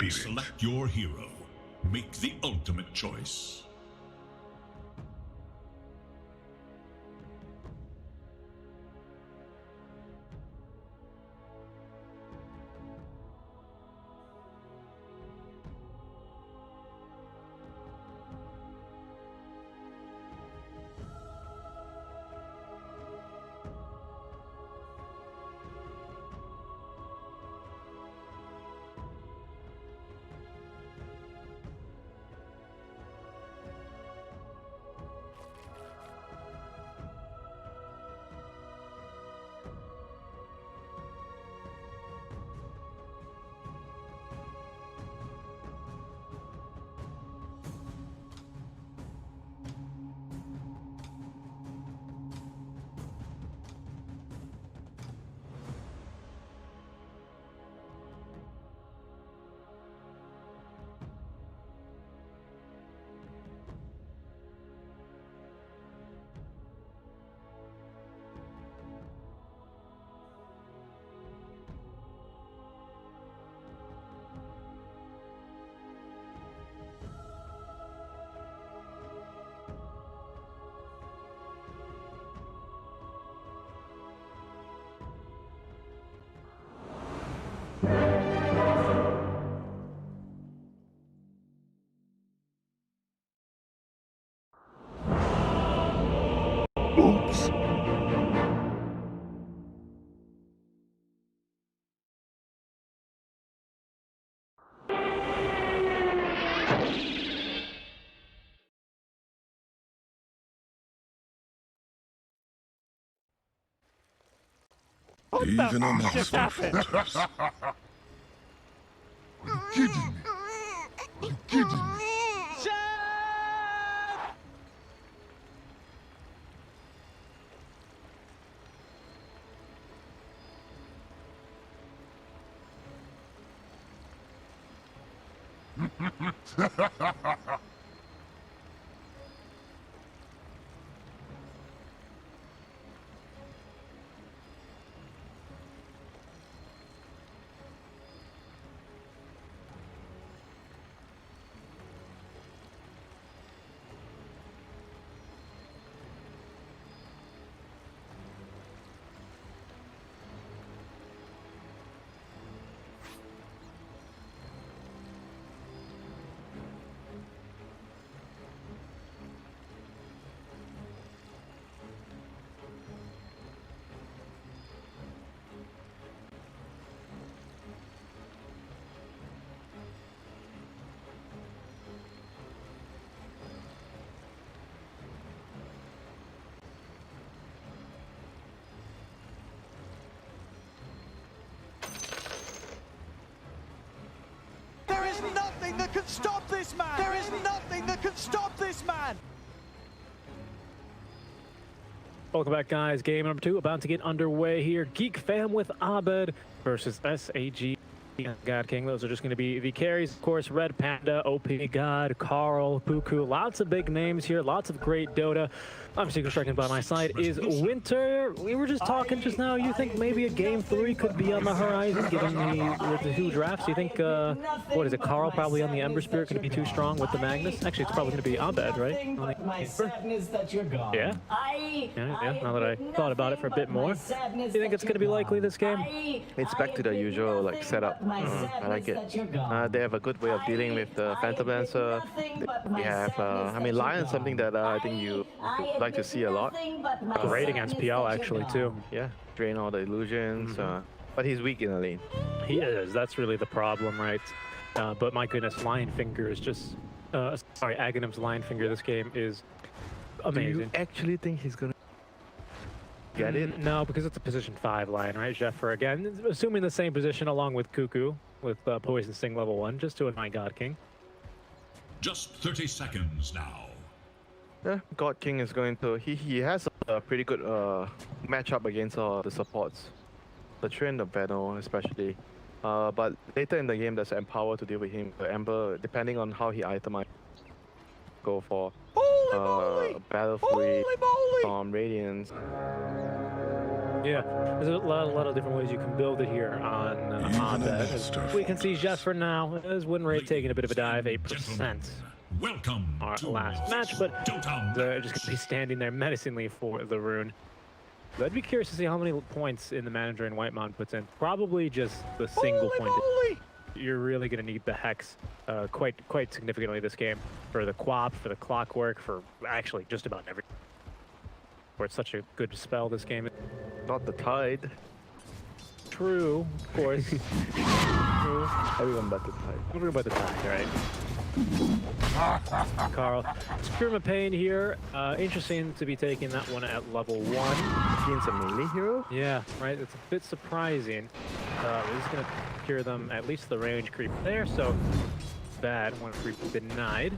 experience. Select your hero. Make the ultimate choice. Oops. Even a mouse falters. Are you kidding me? Are you kidding me? There is nothing that can stop this man! There is nothing that can stop this man! Welcome back, guys. Game number 2 about to get underway here. Geek fam with Abed versus SAG God King. Those are just going to be the carries. Of course, Red Panda, OP God, Carl, Puku. Lots of big names here. Lots of great Dota. I'm Secret Striking by my side is Winter. We were just talking just now. You think maybe a game 3 could be on the horizon, given the 2 drafts? You think, what is it, Carl probably on the Ember Spirit going to be too strong with the Magnus? Actually, it's probably going to be Abed, right? My sadness that you're gone. Yeah? Yeah, now that I thought about it for a bit more. Do you think it's going to be likely this game? It's back to the usual like setup. I like it. They have a good way of dealing with the Phantom Lancer. They have, I mean, Lion's something that I think you like to see a lot. Great against PL actually too. Yeah, drain all the illusions. But he's weak in the lane. He is. That's really the problem, right? But my goodness, Lion Finger is just. Sorry, Aghanim's Lion Finger this game is amazing. Do you actually think he's gonna get it? No, because it's a position 5 Lion, right, Jefffer? Again, assuming the same position along with Cuckoo, with Poison Sting level 1, just to annoy God King. Just 30 seconds now. Yeah, God King is going to. He has a pretty good matchup against the supports. The Trend of Venom, especially. But later in the game, there's Empower to deal with him. The Ember, depending on how he itemizes, go for Battle Fury, Radiance. Yeah, there's a lot of different ways you can build it here on Abed. As we can see, just for now, his win rate taking a bit of a dive, 8%. Welcome Our to last match, but they're just going to be standing there menacingly for the rune. But I'd be curious to see how many points in the manager and Whitemon puts in. Probably just the single point. You're really going to need the Hex quite significantly this game for the Quap, for the Clockwork, for actually just about everything. Where it's such a good spell this game. Not the Tide. True, of course. True. Everyone but the Tide. Everyone but the Tide, right? Carl. Scream Pain here. Interesting to be taking that one at level 1. Being a melee hero? Yeah, right. It's a bit surprising. He's going to cure them at least the range creep there, so bad. One creep denied.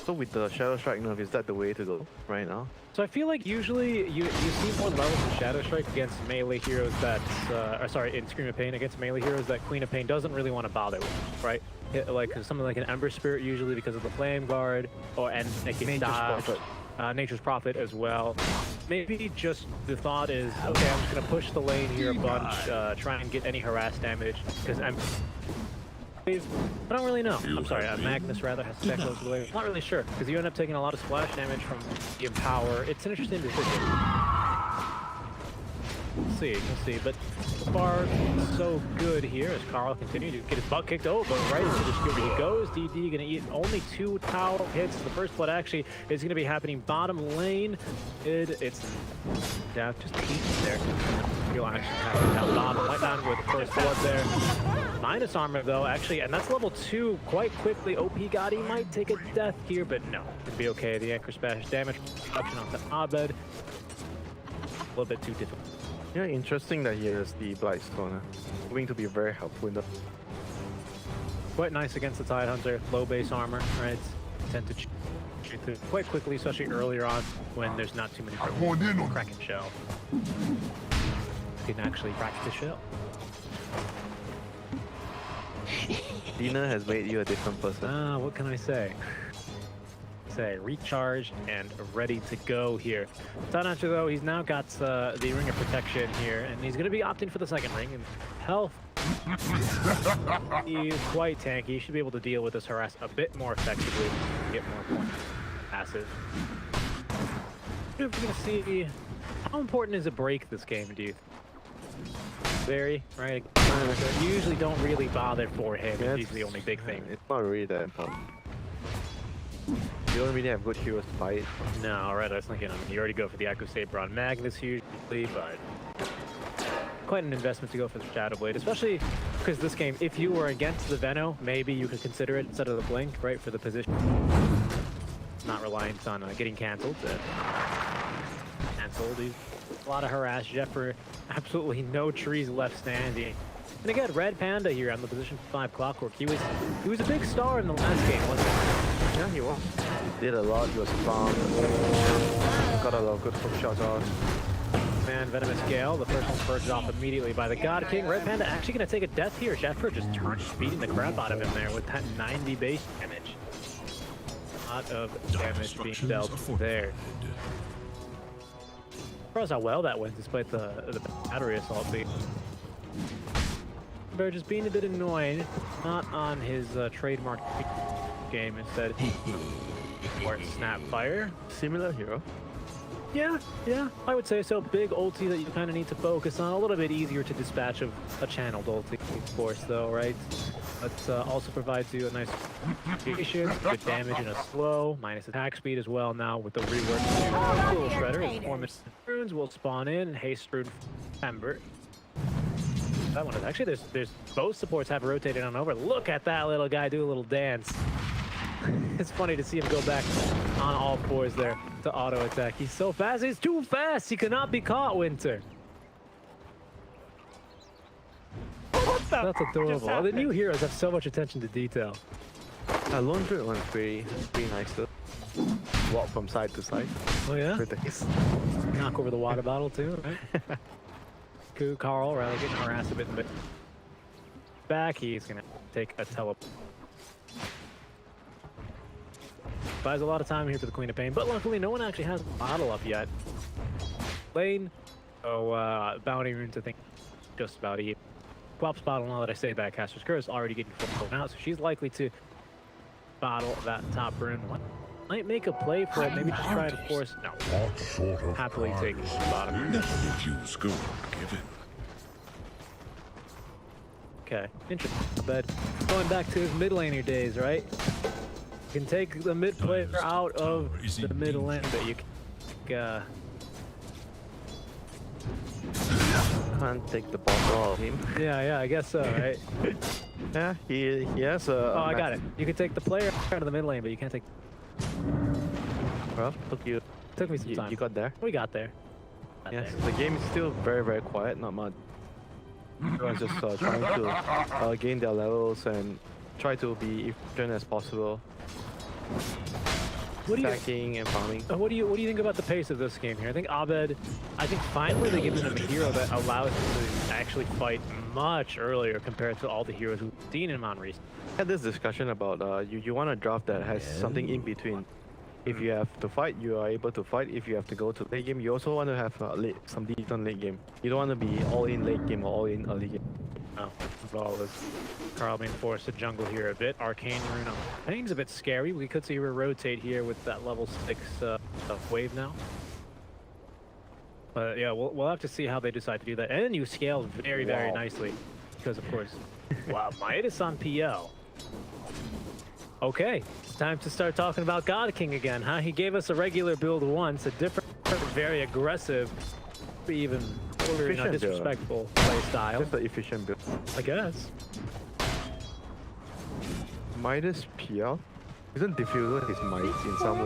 So with the Shadow Strike nerf, is that the way to go right now? So I feel like usually you see more levels of Shadow Strike against melee heroes that, in Scream of Pain against melee heroes that Queen of Pain doesn't really want to bother with, right? Like something like an Ember Spirit usually because of the Flame Guard, and they can dodge. Nature's Prophet as well. Maybe just the thought is, okay, I'm just gonna push the lane here a bunch, try and get any harass damage because I don't really know. I'm sorry, Magnus rather has to check those away. Not really sure, because you end up taking a lot of splash damage from the Empower. It's an interesting decision. We'll see. But so far, so good here as Carl continues to get his butt kicked over. Right into the skewer he goes. DD gonna eat only 2 tower hits. The first blood actually is gonna be happening bottom lane. It's down just peeking there. You'll actually have down bottom. Right down with the first blood there. Minus armor though, actually, and that's level 2 quite quickly. OP Gotti might take a death here, but no, it'd be okay. The Anchor Smash damage reduction onto Abed. A little bit too difficult. Yeah, interesting that he has the Blightstone. Going to be very helpful in the... Quite nice against the Tide Hunter. Low base armor, right? Tend to shoot through quite quickly, especially earlier on when there's not too many cracking shell. You can actually crack the shell. Dina has made you a different person. What can I say? Recharged and ready to go here. Tide Hunter though, he's now got the Ring of Protection here, and he's going to be opting for the second ring. And health, he's quite tanky. He should be able to deal with this harass a bit more effectively, get more points. Passive. We're going to see how important is a break this game, do you? Very, right? You usually don't really bother for him. Yeah, He's the only big thing. It's not really that important. You don't really have good heroes to fight. No, right, I was thinking, you already go for the Echo Saber on Magnus usually, but quite an investment to go for the Shadow Blade, especially because this game, if you were against the Veno, maybe you could consider it instead of the Blink, right, for the position. Not reliant on getting cancelled. A lot of harass. Jeffrey, absolutely no trees left standing. And again, Red Panda here on the position 5 Clockwork. He was a big star in the last game, wasn't he? Yeah, he was. Did a lot, he was farmed. Got a lot of good hook shots off. Man, Venomous Gale, the first one purged off immediately by the God King. Red Panda actually going to take a death here. Jeffrey just beating the crap out of him there with that 90 base damage. A lot of damage being dealt there. Surprised how well that went despite the battery assault being. Bear just being a bit annoying, not on his trademark game instead. Or Snapfire. Similar hero. Yeah, I would say so. Big ulti that you kind of need to focus on. A little bit easier to dispatch of a channeled ulti, of course, though, right? But also provides you a nice patient, good damage in a slow, minus attack speed as well now with the rework to Tool Shredder. Performance runes will spawn in, Haste Rune Ember. That one is actually, there's both supports have rotated on over. Look at that little guy do a little dance. It's funny to see him go back on all fours there to auto attack. He's so fast, he's too fast. He cannot be caught, Winter. That's adorable. The new heroes have so much attention to detail. Lone Druid one's pretty nice to walk from side to side. Oh yeah? With the kiss. Knock over the water bottle too, right? Cool, Carl, rather getting harassed a bit. Back, he's gonna take a teleport. Buys a lot of time here for the Queen of Pain, but luckily no one actually has a bottle up yet. Lane, So bounty runes, I think, just about even. Quap's bottle, now that I say that, Caster's Curse already getting full now, so she's likely to bottle that top rune. Might make a play for it, maybe just try to force. No, What sort of happily take the bottom. Never refuse gold given. Okay, interesting. But going back to his mid laner days, right? You can take the mid player out of the mid lane, but you can. Can't take the ball off him. Yeah, I guess so, right? Yeah, he has a. Oh, I got it. You can take the player out of the mid lane, but you can't take. Well, Took me some time. You got there. We got there. Got Yes, there. the game is still very, very quiet. Not much. Everyone's just trying to gain their levels and try to be efficient as possible. What do you? Stacking and farming. What do you think about the pace of this game here? I think Abed, finally they give him a hero that allows him to actually fight much earlier compared to all the heroes we've seen in Mount Reese. Had this discussion about you want a draft that has something in between. If you have to fight, you are able to fight. If you have to go to late game, you also want to have some decent late game. You don't want to be all in late game or all in early game. No, all is Carl being forced to jungle here a bit. Arcane Rune, I think it's a bit scary. We could see her rotate here with that level 6 wave now. But yeah, we'll have to see how they decide to do that. And you scaled very, very nicely. Because of course, wow, Midas on PL. Okay, it's time to start talking about God King again, huh? He gave us a regular build once, a different, very aggressive, even disrespectful play style. Just an efficient build. I guess. Midas PL? Isn't Diffuser his might in some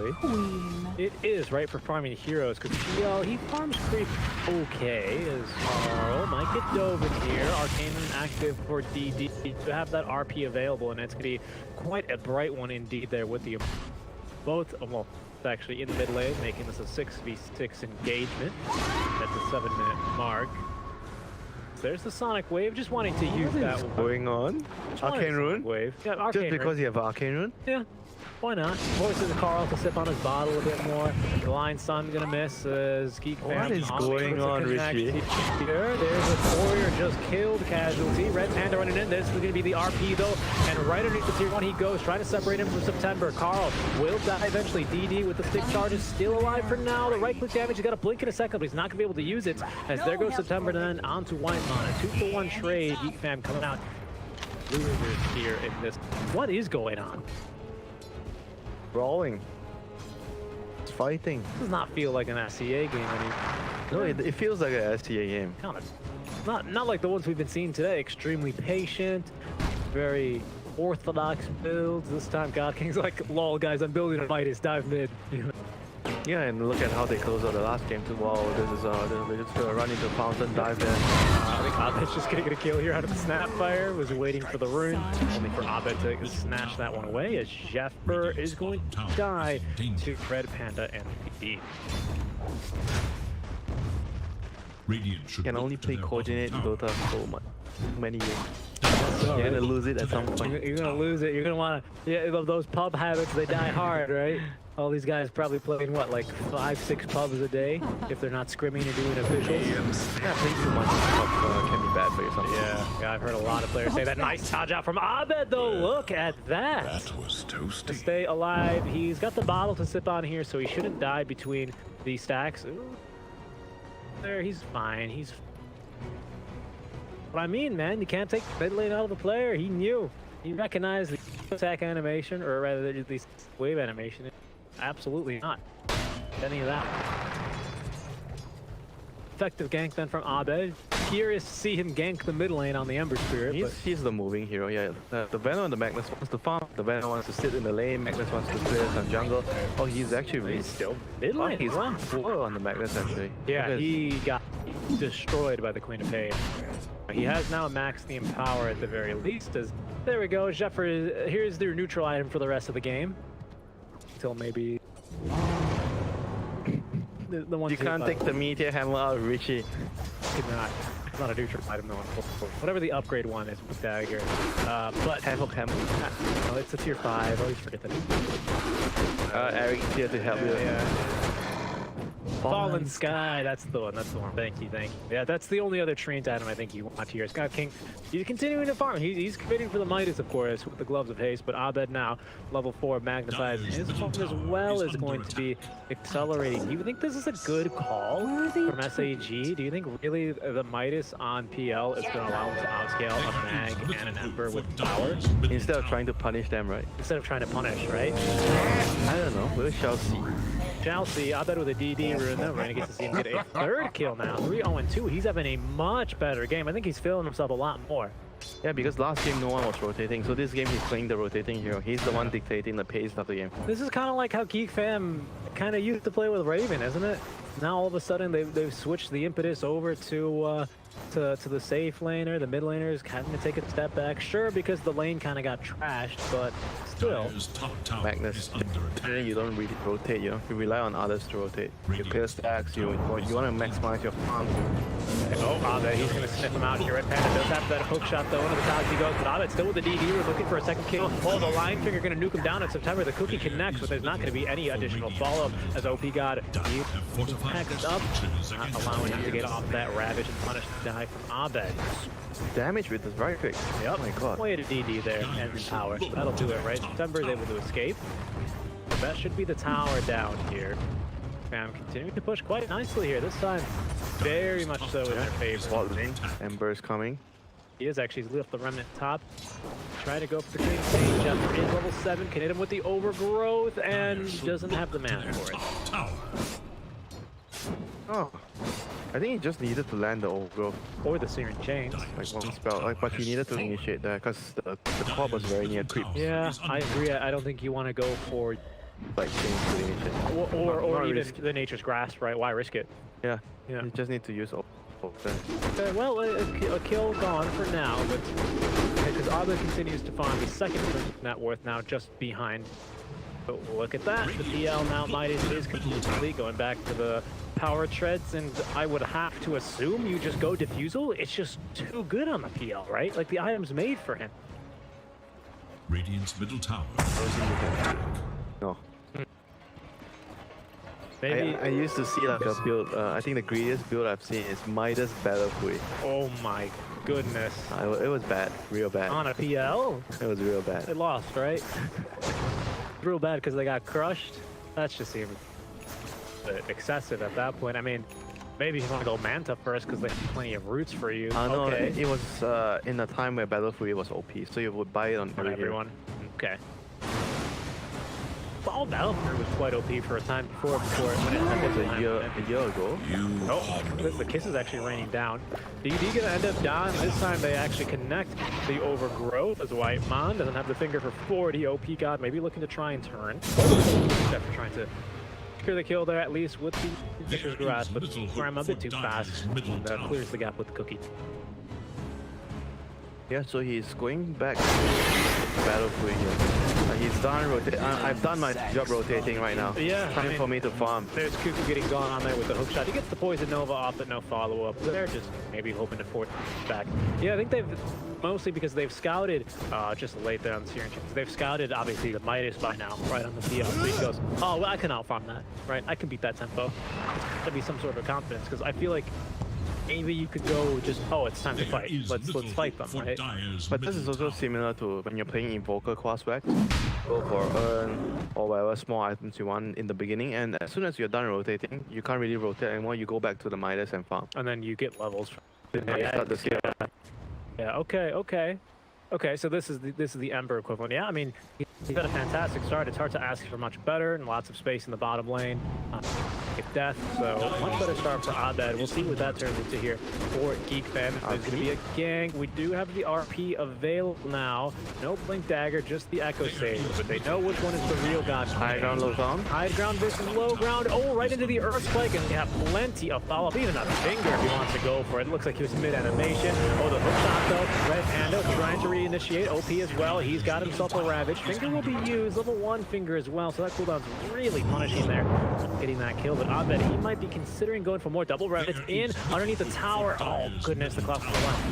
way? It is, right, for farming heroes, because PL, he farms creep okay, as Carl might get dove in here. Arcane Rune active for DD to have that RP available, and it's going to be quite a bright one indeed there with the both, well, it's actually in the mid lane, making this a 6v6 engagement at the 7-minute mark. There's the Sonic Wave, just wanting to use that one. Going on? Arcane Rune? Wave. Yeah, Arcane Just Rune. because you have Arcane Rune? Yeah, why not? Forces Carl to sip on his bottle a bit more. The Lion Sun gonna miss as Geek What fam is going on, Richie? Here, there's a warrior just killed casualty. Red Panda running in. This is gonna be the RP though, and right underneath the tier 1 he goes, trying to separate him from September. Carl will die eventually. DD with the stick charge is still alive for now. The right click damage, he's got a blink in a second, but he's not gonna be able to use it. As there goes September, then onto Whitemon. A 2-for-1 trade. Geek fam coming out losers here in this. What is going on? Brawling. It's fighting. Does not feel like an SCA game anymore. No, it feels like a STA game. Kind of. Not like the ones we've been seeing today. Extremely patient, very orthodox builds. This time God King's like, lol guys, I'm building a Midas, dive mid. Yeah, and look at how they closed out the last game too. Wow, this is they're just gonna run into fountain, dive there. I think Abed's just gonna get a kill here out of the Snapfire. Was waiting for the rune, only for Abed to snatch that one away as Jeffer is going to die to Red Panda and PD. Radiant should Can look only to play their coordinate bottom tower. Dota so much, many games. You're gonna lose it at some point. You're gonna lose it. You're gonna wanna, yeah, those pub habits, they die hard, right? All these guys probably playing what, like 5-6 pubs a day, if they're not scrimming and doing officials. Yeah, playing too much can be bad for you sometimes. Yeah, I've heard a lot of players say that. Nice dodge out from Abed, though. Look at that. That was To toasty. stay alive, he's got the bottle to sip on here, so he shouldn't die between the stacks. Ooh. There, he's fine. He's. What I mean, man, you can't take mid lane out of the player. He knew. He recognized the attack animation, or rather, the wave animation. Absolutely not. Any of that. Effective gank then from Abed. Curious to see him gank the mid lane on the Ember Spirit. But He's the moving hero, yeah. The Venom and the Magnus wants to farm. The Venom wants to sit in the lane. Magnus wants to clear some jungle. Oh, he's actually he's still mid Oh, lane. he's Wow. poor on the Magnus actually. Yeah, Because he got destroyed by the Queen of Pain. He has now maxed the Empower at the very least. As there we go, Jeffer. Here's their neutral item for the rest of the game. Until maybe the one you can't take the meteor hammer out of Richie. Could not. It's not a neutral item, no one. Whatever the upgrade one is with Dagger. But Havoc hammer. no, it's a tier 5. I always forget that. Eric's here to help you. Yeah. Fallen Sky, that's the one, Thank you. Yeah, that's the only other trained item I think you want here. Scott King, he's continuing to farm. He's committing for the Midas, of course, with the Gloves of Haste, but Abed now, level 4 Magnetize. His farm as well is going to be accelerating. Do you think this is a good call from SAG? Do you think really the Midas on PL is going to allow him to outscale a Mag and an Ember with power? Instead of trying to punish them, right? Instead of trying to punish, right? I don't know. We shall see. Shall see. Abed with a DD rune, though. Renegade gets to see him get a third kill now. 3-0-2. He's having a much better game. I think he's feeling himself a lot more. Yeah, because last game no one was rotating, so this game he's playing the rotating hero. He's the one dictating the pace of the game. This is kind of like how Geek Fam kind of used to play with Raven, isn't it? Now all of a sudden they've switched the impetus over to the safe laner. The mid laner is having to take a step back. Sure, because the lane kind of got trashed, but still. Magnus, you don't really rotate, you know. You rely on others to rotate. You clear stacks, you want to maximize your farm. Oh, Abed, he's going to sniff him out here. Red Panda does have that hook shot though. Into the tower he goes, but Abed still with the DD. We're looking for a second kill. Oh, the Lion Finger going to nuke him down in September. The cookie connects, but there's not going to be any additional follow-up as OP God next up, not allowing him to get off that Ravage and punish the die from Abed. Damage with this very quick. Yep. Oh my god. Way to DD there and power. That'll do it, right? September is able to escape. That should be the tower down here. Fam continuing to push quite nicely here. This time, very much so in their favor. Bot lane. Ember's coming. He is actually, he's left the remnant top. Try to go for the clean stage after is level 7. Can hit him with the overgrowth and doesn't have the mana for it. Oh. I think he just needed to land the overgrowth. Or the Searing Chains. Like one spell. But he needed to initiate that because the corp was very near creep. Yeah, I agree. I don't think you want to go for Like chains to initiate. or even risk. the Nature's Grasp, right? Why risk it? Yeah. Yeah. You just need to use overgrowth. Okay, well, a kill gone for now, but because Abed continues to farm the second net worth now just behind. But look at that, the PL now Midas is completely going back to the power treads, and I would have to assume you just go Diffusal. It's just too good on the PL, right? Like the item's made for him. Radiant's middle tower. No. Maybe. I used to see like a build, I think the greediest build I've seen is Midas Battlefield. Oh my goodness. It was bad, real bad. On a PL? It was real bad. They lost, right? Real bad because they got crushed. That's just even excessive at that point. I mean, maybe you want to go Manta first because they have plenty of roots for you. No, Okay. it was in a time where Battlefield was OP, so you would buy it on For everyone. Okay. Well, Battlefield was quite OP for a time before when it ended A year ago. Oh, the kiss is actually raining down. DD gonna end up down. This time they actually connect the overgrowth as White Mon doesn't have the finger for 40. OP God maybe looking to try and turn. After trying to secure the kill there at least with the Nature's Grasp, but Graham a bit too fast. That clears the gap with the cookie. Yeah, so he's going back to Battlefield here. He's done I've done my job rotating right now. Yeah, Time for me to farm. There's Cuckoo getting gone on there with the hook shot. He gets the Poison Nova off, but no follow-up. They're just maybe hoping to force back. Yeah, I think they've, mostly because they've scouted, just late there on the Searing Chains. They've scouted, obviously, the Midas by now, right on the PL. So he goes, oh, well, I can out-farm that, right? I can beat that tempo. That'd be some sort of confidence, because I feel like maybe you could go just, oh, it's time to fight. Let's fight them, right? But this is also similar to when you're playing Invoker Crossback. Go for Earn or whatever small items you want in the beginning, and as soon as you're done rotating, you can't really rotate anymore. You go back to the Midas and farm. And then you get levels. And you start the skill. Yeah, okay, so this is the Ember equivalent. Yeah, I mean, he's had a fantastic start. It's hard to ask for much better, and lots of space in the bottom lane. Get death, so much better start for Abed. We'll see what that turns into here for Geek Fam. There's going to be a gang. We do have the RP available now. No Blink Dagger, just the Echo Sage, but they know which one is the real god. High ground, low ground. High ground versus low ground. Oh, right into the Earthquake, and they have plenty of follow-up. Even a finger if he wants to go for it. It looks like he was mid-animation. Oh, the hook shot, though. Red Panda trying to reinitiate. OP as well. He's got himself a Ravage. Finger will be used. Level 1 finger as well, so that cooldown's really punishing there. Getting that kill, but Abed, he might be considering going for more double Ravage in underneath the tower. Oh, goodness, the clock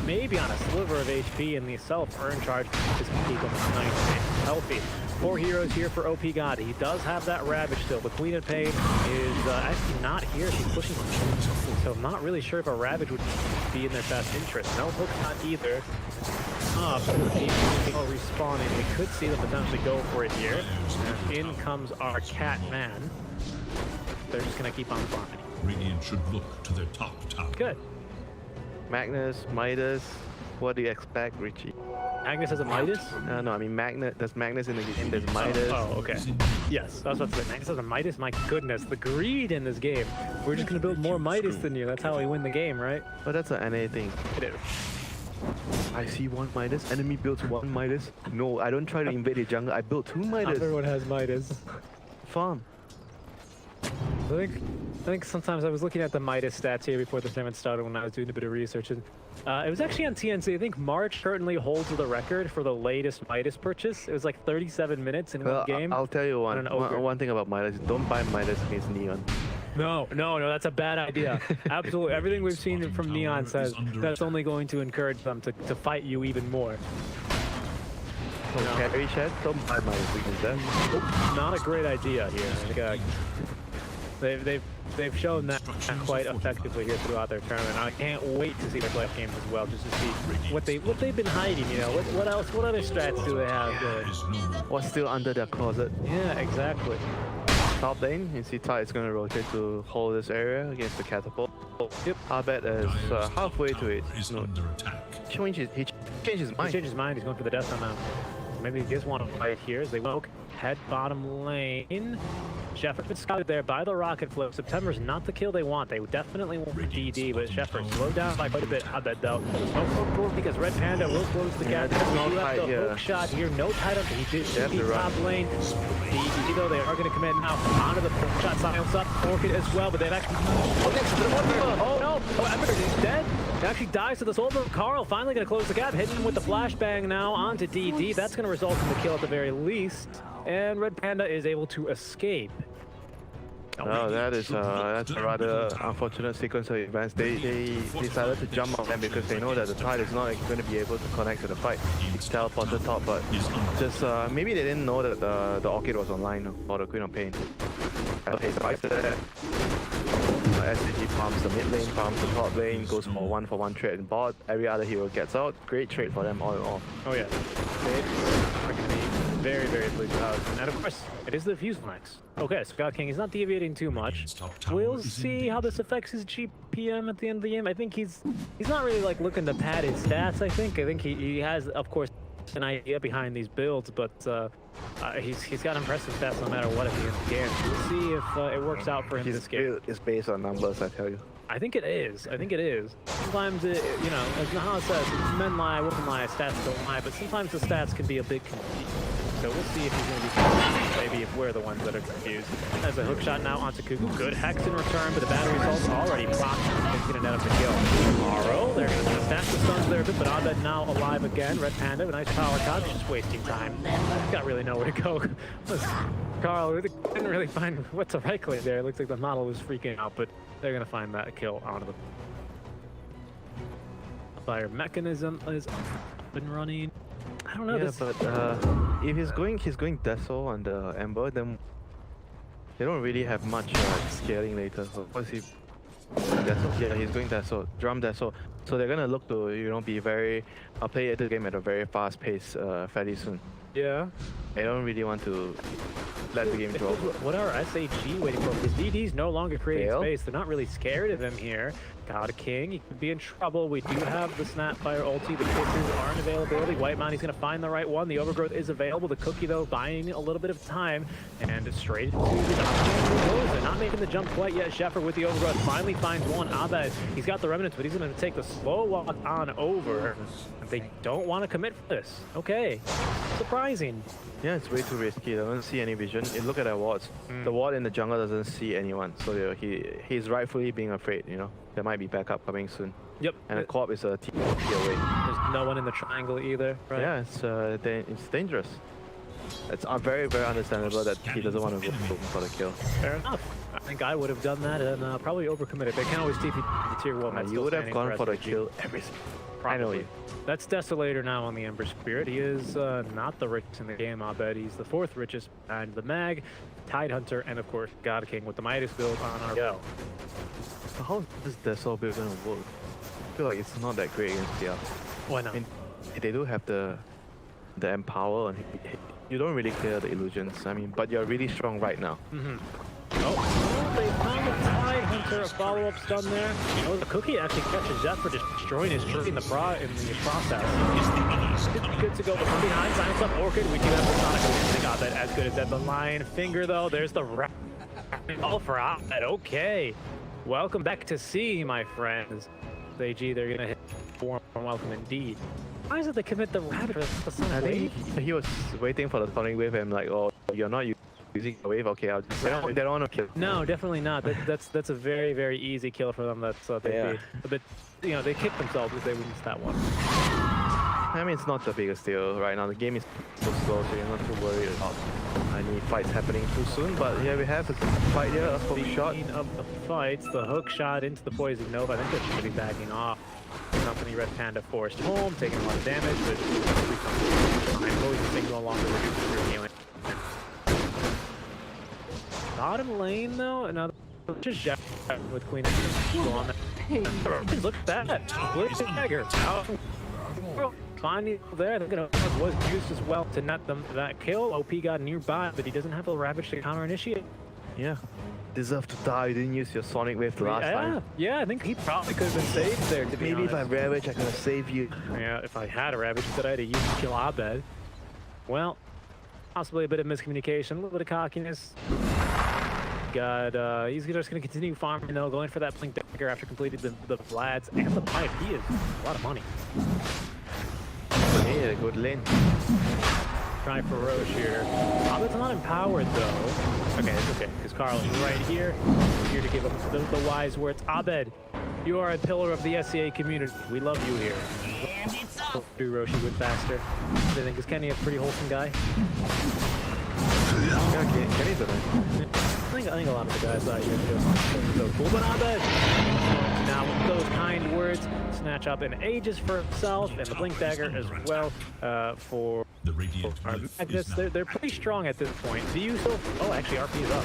maybe on a sliver of HP, and the self-earn charge is keeping him nice and healthy. 4 heroes here for OP God. He does have that Ravage still. The Queen of Pain is actually not here. She's pushing, so I'm not really sure if a Ravage would be in their best interest. No hook shot either. Respawning. We could see them potentially go for it here. And in comes our cat man. They're just gonna keep on flying. Radiant should look to their top tower. Good. Magnus, Midas, what do you expect, Richie? Magnus has a Midas? No, I mean Magnus. There's Magnus in the game. There's Midas. Oh, okay. Yes, that's what I was saying. Magnus has a Midas. My goodness, the greed in this game. We're just gonna build more Midas than you. That's how we win the game, right? But that's an NA thing. It is. I see 1 Midas. Enemy builds 1 Midas. No, I don't try to invade the jungle. I build 2 Midas. Everyone has Midas. Farm. I think sometimes I was looking at the Midas stats here before the tournament started when I was doing a bit of research, and it was actually on TNC. I think March currently holds the record for the latest Midas purchase. It was like 37 minutes in one game. I'll tell you one thing about Midas. Don't buy Midas against Neon. No, that's a bad idea. Absolutely. Everything we've seen from Neon says that's only going to encourage them to fight you even more. Carry Shed, don't buy Midas against that. Not a great idea here. I think, they've shown that quite effectively here throughout their tournament. I can't wait to see their playoff games as well, just to see what they've been hiding. You know, what else? What other strats do they have? What's still under their closet? Yeah, exactly. Top lane, you see Ty is going to rotate to hold this area against the catapult. Yep. Abed is halfway to it. Is under attack. He changed his mind. He changed his mind. He's going for the death on now. Maybe he does want to fight here as they woke. Head bottom lane. Shepard been scouted there by the rocket flow. September's not the kill they want. They definitely want DD, but Shepard slowed down by quite a bit. I bet though. No because Red Panda will close the gap. there's no the tight, hook shot here. No tight up. He did They keep top lane. DD though, they are going to commit now onto the hook shot. Silence up. Orchid as well, but they've actually. Oh no! Oh, Ember is dead. He actually dies to the soldier. Carl finally going to close the gap. Hitting him with the flashbang now onto DD. That's going to result in the kill at the very least. And Red Panda is able to escape. Oh, that's a rather unfortunate sequence of events. They decided to jump on them because they know that the Tide is not going to be able to connect to the fight. It's teleported top, but just maybe they didn't know that the Orchid was online or the Queen of Pain. Okay, so after that, SCG farms the mid lane, farms the top lane, goes for 1-for-1 trade in bot. Every other hero gets out. Great trade for them all in all. Oh yeah, they're going to be very, very pleased out. And of course, it is the Fuse Max. Okay, Scott King is not deviating too much. We'll see how this affects his GPM at the end of the game. I think he's not really like looking to pad his stats. I think he has, of course, an idea behind these builds, but he's got impressive stats no matter what at the end of the game. So we'll see if it works out for him this game. It's based on numbers, I tell you. I think it is. Sometimes, you know, as Naha says, men lie, women lie, stats don't lie, but sometimes the stats can be a bit confusing. So we'll see if he's going to be confused. Maybe if we're the ones that are confused. As a hookshot now onto Kuku. Good hex in return, but the battery results already blocked. He's going to net up the kill. Tomorrow, they're going to stack the stuns there a bit, but Abed now alive again. Red Panda, a nice power touch, just wasting time. Got really nowhere to go. Carl didn't really find what to right click there. It looks like the model was freaking out, but they're going to find that kill onto the fire mechanism is up and running. I don't know. Yeah, but if he's going Deso on the Ember, then they don't really have much scaling later. So what's he? Deso? Yeah, he's going Deso, drum Deso. So they're gonna look to be very play the game at a very fast pace fairly soon. Yeah. They don't really want to let the game drop. What are SAG waiting for? Because DD's no longer creating space. They're not really scared of him here. God King, he could be in trouble. We do have the Snapfire ulti. The kisses are in availability. White Mounty's going to find the right one. The overgrowth is available. The cookie, though, buying a little bit of time. And straight into the They're not making the jump quite yet. Shepard with the overgrowth finally finds one. Abed, he's got the remnants, but he's going to take the slow walk on over. They don't want to commit for this. Okay. Surprising. Yeah, it's way too risky. They don't see any vision. Look at their wards. The ward in the jungle doesn't see anyone. So he's rightfully being afraid, you know. There might be backup coming soon. Yep. And the co-op is a TP away. There's no one in the triangle either, right? Yeah, it's dangerous. It's very, very understandable that he doesn't want to go for the kill. Fair enough. I think I would have done that and probably overcommitted. They can always TP the tier 1. You would have gone for the kill every I know Probably. you. That's Desolator now on the Ember Spirit. He is not the richest in the game, I bet. He's the 4th richest behind the Mag, Tide Hunter, and of course, God King with the Midas build on our go. So how is this Desol build gonna work? I feel like it's not that great against the Why not? I mean, they do have the empower, and you don't really clear the illusions. I mean, but you're really strong right now. Oh, they found the Tide Hunter, a follow-up stun there. Oh, the Cookie actually catches that for destroying his tree in the process. Good to go, but from behind, silence up Orchid. We do have the Sonic. They got that as good as that. The Lion Finger, though. There's the all for Oddbed. Okay. Welcome back to sea, my friends. AG, they're gonna hit warm welcome indeed. Why is it they commit the rabbit for the I Sonic think Wave? he was waiting for the Sonic Wave and like, oh, you're not using the wave. Okay, I'll just they don't want to kill. No, definitely not. That's a very, very easy kill for them. That's they'd be a bit, they kick themselves if they lose that one. I mean, it's not the biggest deal right now. The game is so slow, so you're not too worried about any fights happening too soon. But here we have a fight here, a hook shot. Speaking of the fights, the hook shot into the Poison Nova. I think they should be backing off. Company Red Panda forced home, taking a lot of damage, but fine. Poison Sting no longer reduces your healing. Bottom lane though, another just Jack with Queen on that. Look at that. Blitz dagger. Finding there, they're gonna was used as well to net them that kill. OP got nearby, but he doesn't have the Ravage to counter initiate. Yeah. Deserve to die. You didn't use your Sonic Wave the last time. Yeah, I think he probably could have been saved there, to be Maybe honest. if I Ravage, I could have saved you. Yeah, if I had a Ravage, that I'd have used to kill Abed. Well, possibly a bit of miscommunication, a little bit of cockiness. He's just going to continue farming though, going for that Blink Dagger after completing the Vlads and the Pipe. He is a lot of money. Hey, a good lane. Trying for Roche here. Abed's not empowered though. Okay, it's okay, because Carl is right here. Here to give him the wise words. Abed, you are a pillar of the SCA community. We love you here. And it's up. Do Roshi win faster? I think is Kenny a pretty wholesome guy? Yeah, Kenny's a nice. I think a lot of the guys out here feel so cool, but Abed now with those kind words, snatch up in Aegis for himself and the Blink Dagger as well for The radiant our cliff is Magnus. now They're pretty strong at this point. Do you still? Oh, actually, RP is up.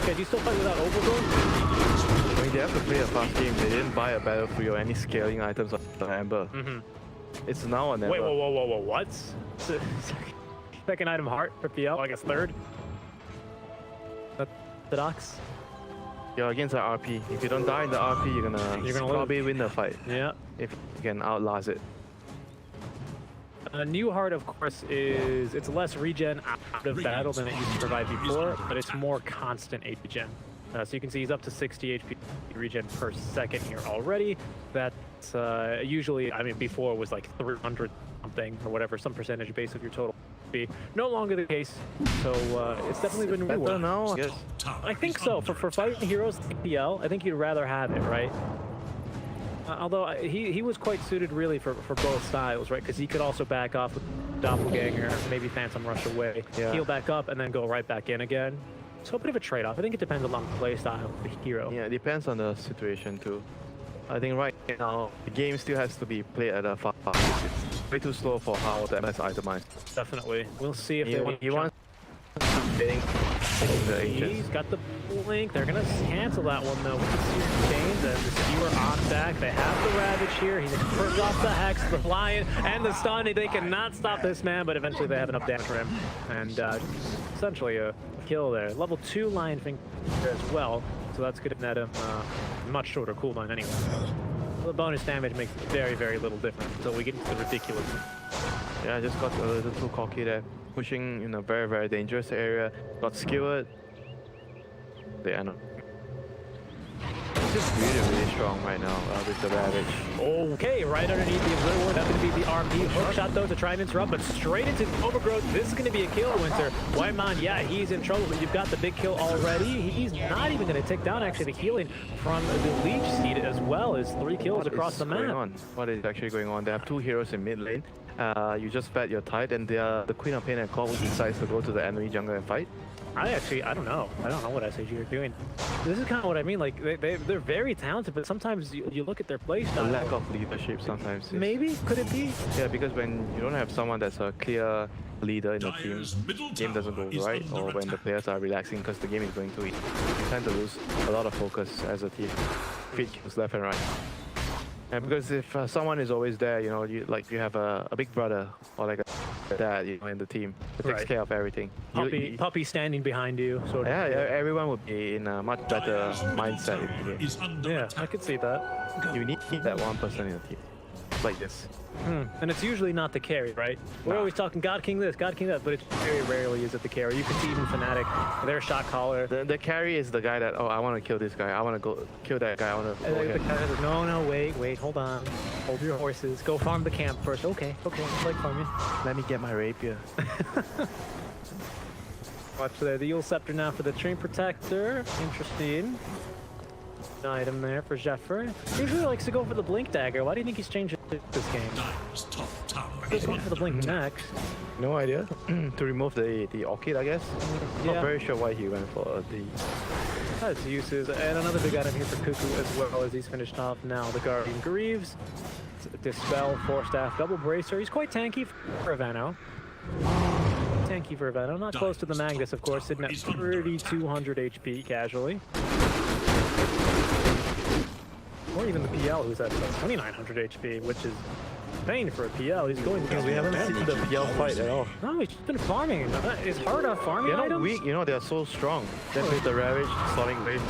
Okay, do you still fight without Overgrowth? I mean, they have to play a fast game. They didn't buy a Battlefield or any scaling items of the Amber. It's now or never. Wait, whoa, what? Second item heart for PL. I guess third. The Docs. You're against the RP. If you don't die in the RP, you're gonna probably win the fight. Yeah. If you can outlast it. New Heart, of course, it's less regen out of battle than it used to provide before, but it's more constant HP gen. So you can see he's up to 60 HP regen per second here already. That's usually, I mean, before it was like 300 something or whatever, some percentage base of your total HP. No longer the case, so it's definitely been Better reworked. now, I guess. I think so. For fighting heroes in PL, I think you'd rather have it, right? Although he was quite suited really for both styles, right? Because he could also back off with Doppelganger, maybe Phantom Rush away, heal back up, and then go right back in again. So a bit of a trade-off. I think it depends on the play style of the hero. Yeah, it depends on the situation too. I think right now the game still has to be played at a fast pace. It's way too slow for how the MS itemized. Definitely. We'll see if they want He wants taking the Aegis. He's got the blink. They're gonna cancel that one though with the Seared Chains and the Skewer on back. They have the Ravage here. He's first off the Hex, the Lion, and the Stun. They cannot stop this man, but eventually they have enough damage for him. And essentially a kill there. Level 2 Lion Finger as well, so that's good to net him much shorter cooldown anyway. The bonus damage makes very, very little difference until we get into the ridiculous. Yeah, I just got a little too cocky there. Pushing in a very, very dangerous area. Got skewered. I know. It's just really, really strong right now with the Ravage. Okay, right underneath the Observer, that's going to be the RP. Hook shot though to try and interrupt, but straight into the Overgrowth. This is going to be a kill, Winter. Whitemon, yeah, he's in trouble, but you've got the big kill already. He's not even going to take down actually the healing from the Leech Seed as well as 3 kills across the map. What is actually going on? They have 2 heroes in mid lane. You just fed your Tide, and the Queen of Pain and Call decides to go to the enemy jungle and fight. I don't know. I don't know what SAG are doing. This is kind of what I mean. Like they're very talented, but sometimes you look at their play The style. lack of leadership sometimes. Is, Maybe could it be? Yeah, because when you don't have someone that's a clear leader in the team, Dyer's middle game doesn't go tower is right, under or when the attack. players are relaxing because the game is going too easy, you tend to lose a lot of focus as a team. Feed kills left and right. And because if someone is always there, you know, you have a big brother or like a dad, you know, in the team that takes Right. care of everything. Puppy standing behind you, sort of. Yeah, everyone would be in a much better Dyer's middle mindset in tower the game. is under Yeah, attack. I could see that. You need that one person in the team, like this. And it's usually not the carry, right? We're Nah. always talking God King this, God King that, but it very rarely is it the carry. You can see even Fnatic, their shot caller. The carry is the guy that, oh, I want to kill this guy, I want to go kill that guy, I want to And go the here. guy's like, no, wait, hold on. Hold your horses. Go farm the camp first. Okay, like farming. Let me get my rapier. Watch there, the Yule Scepter now for the Train Protector. Interesting. An item there for Zephyr. He usually likes to go for the Blink Dagger. Why do you think he's changed it this game? Dyer's top tower He's is going for the under Blink attack. next. No idea. To remove the Orchid, I guess. Yeah. Not very sure why he went for the... That's uses. And another big item here for Cuckoo as well as he's finished off now. The Guardian Greaves. Dispel, Force Staff, Double Bracer. He's quite tanky for a Veno. Tanky for a Veno. Not close to the Magnus, of course, sitting at 3,200 HP casually. Or even the PL, who's at 2,900 HP, which is insane for a PL. He's going to We haven't seen the PL fight at all. No, he's just been farming. It's hard on farming They're not items. weak, you know, they're so strong. Then with the Ravage, Sonic Wave,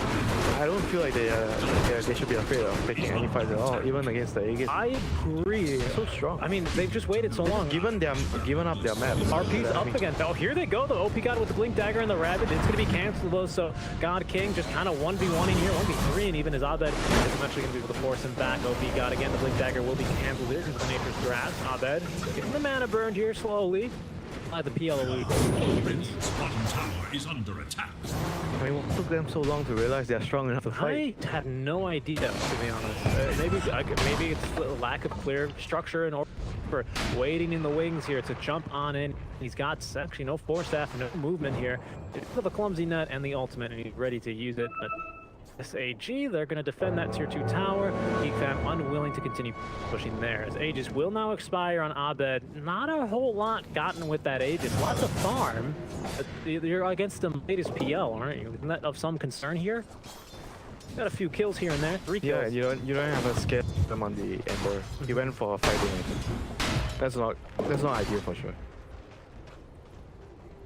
I don't feel like they should be afraid of taking any fights at all, even against the Aegis. I agree. So strong. I mean, they've just waited so long. Given up their map. RP's I up mean, again. Oh, here they go. The OP God with the Blink Dagger and the Ravage. It's going to be canceled though, so God King just kind of 1v1 in here, 1v3, and even his Abed is eventually going to be able to force him back. OP God again, the Blink Dagger will be canceled here because of Nature's Grasp. Abed getting the mana burned here slowly. The PL elite. Radiant's bottom tower is under attack. I mean, what took them so long to realize they're strong enough to fight? I have no idea, to be honest. Maybe it's the lack of clear structure and order for waiting in the wings here to jump on in. He's got actually no force staff, no movement here. He's got the clumsy net and the ultimate, and he's ready to use it. But SAG, they're going to defend that tier 2 tower. Geek fam unwilling to continue pushing there. As Aegis will now expire on Abed. Not a whole lot gotten with that Aegis. Lots of farm. But you're against the latest PL, aren't you? Isn't that of some concern here? Got a few kills here and there. 3 kills. Yeah, you don't have a scare them on the Ember. He went for fighting. That's not ideal for sure.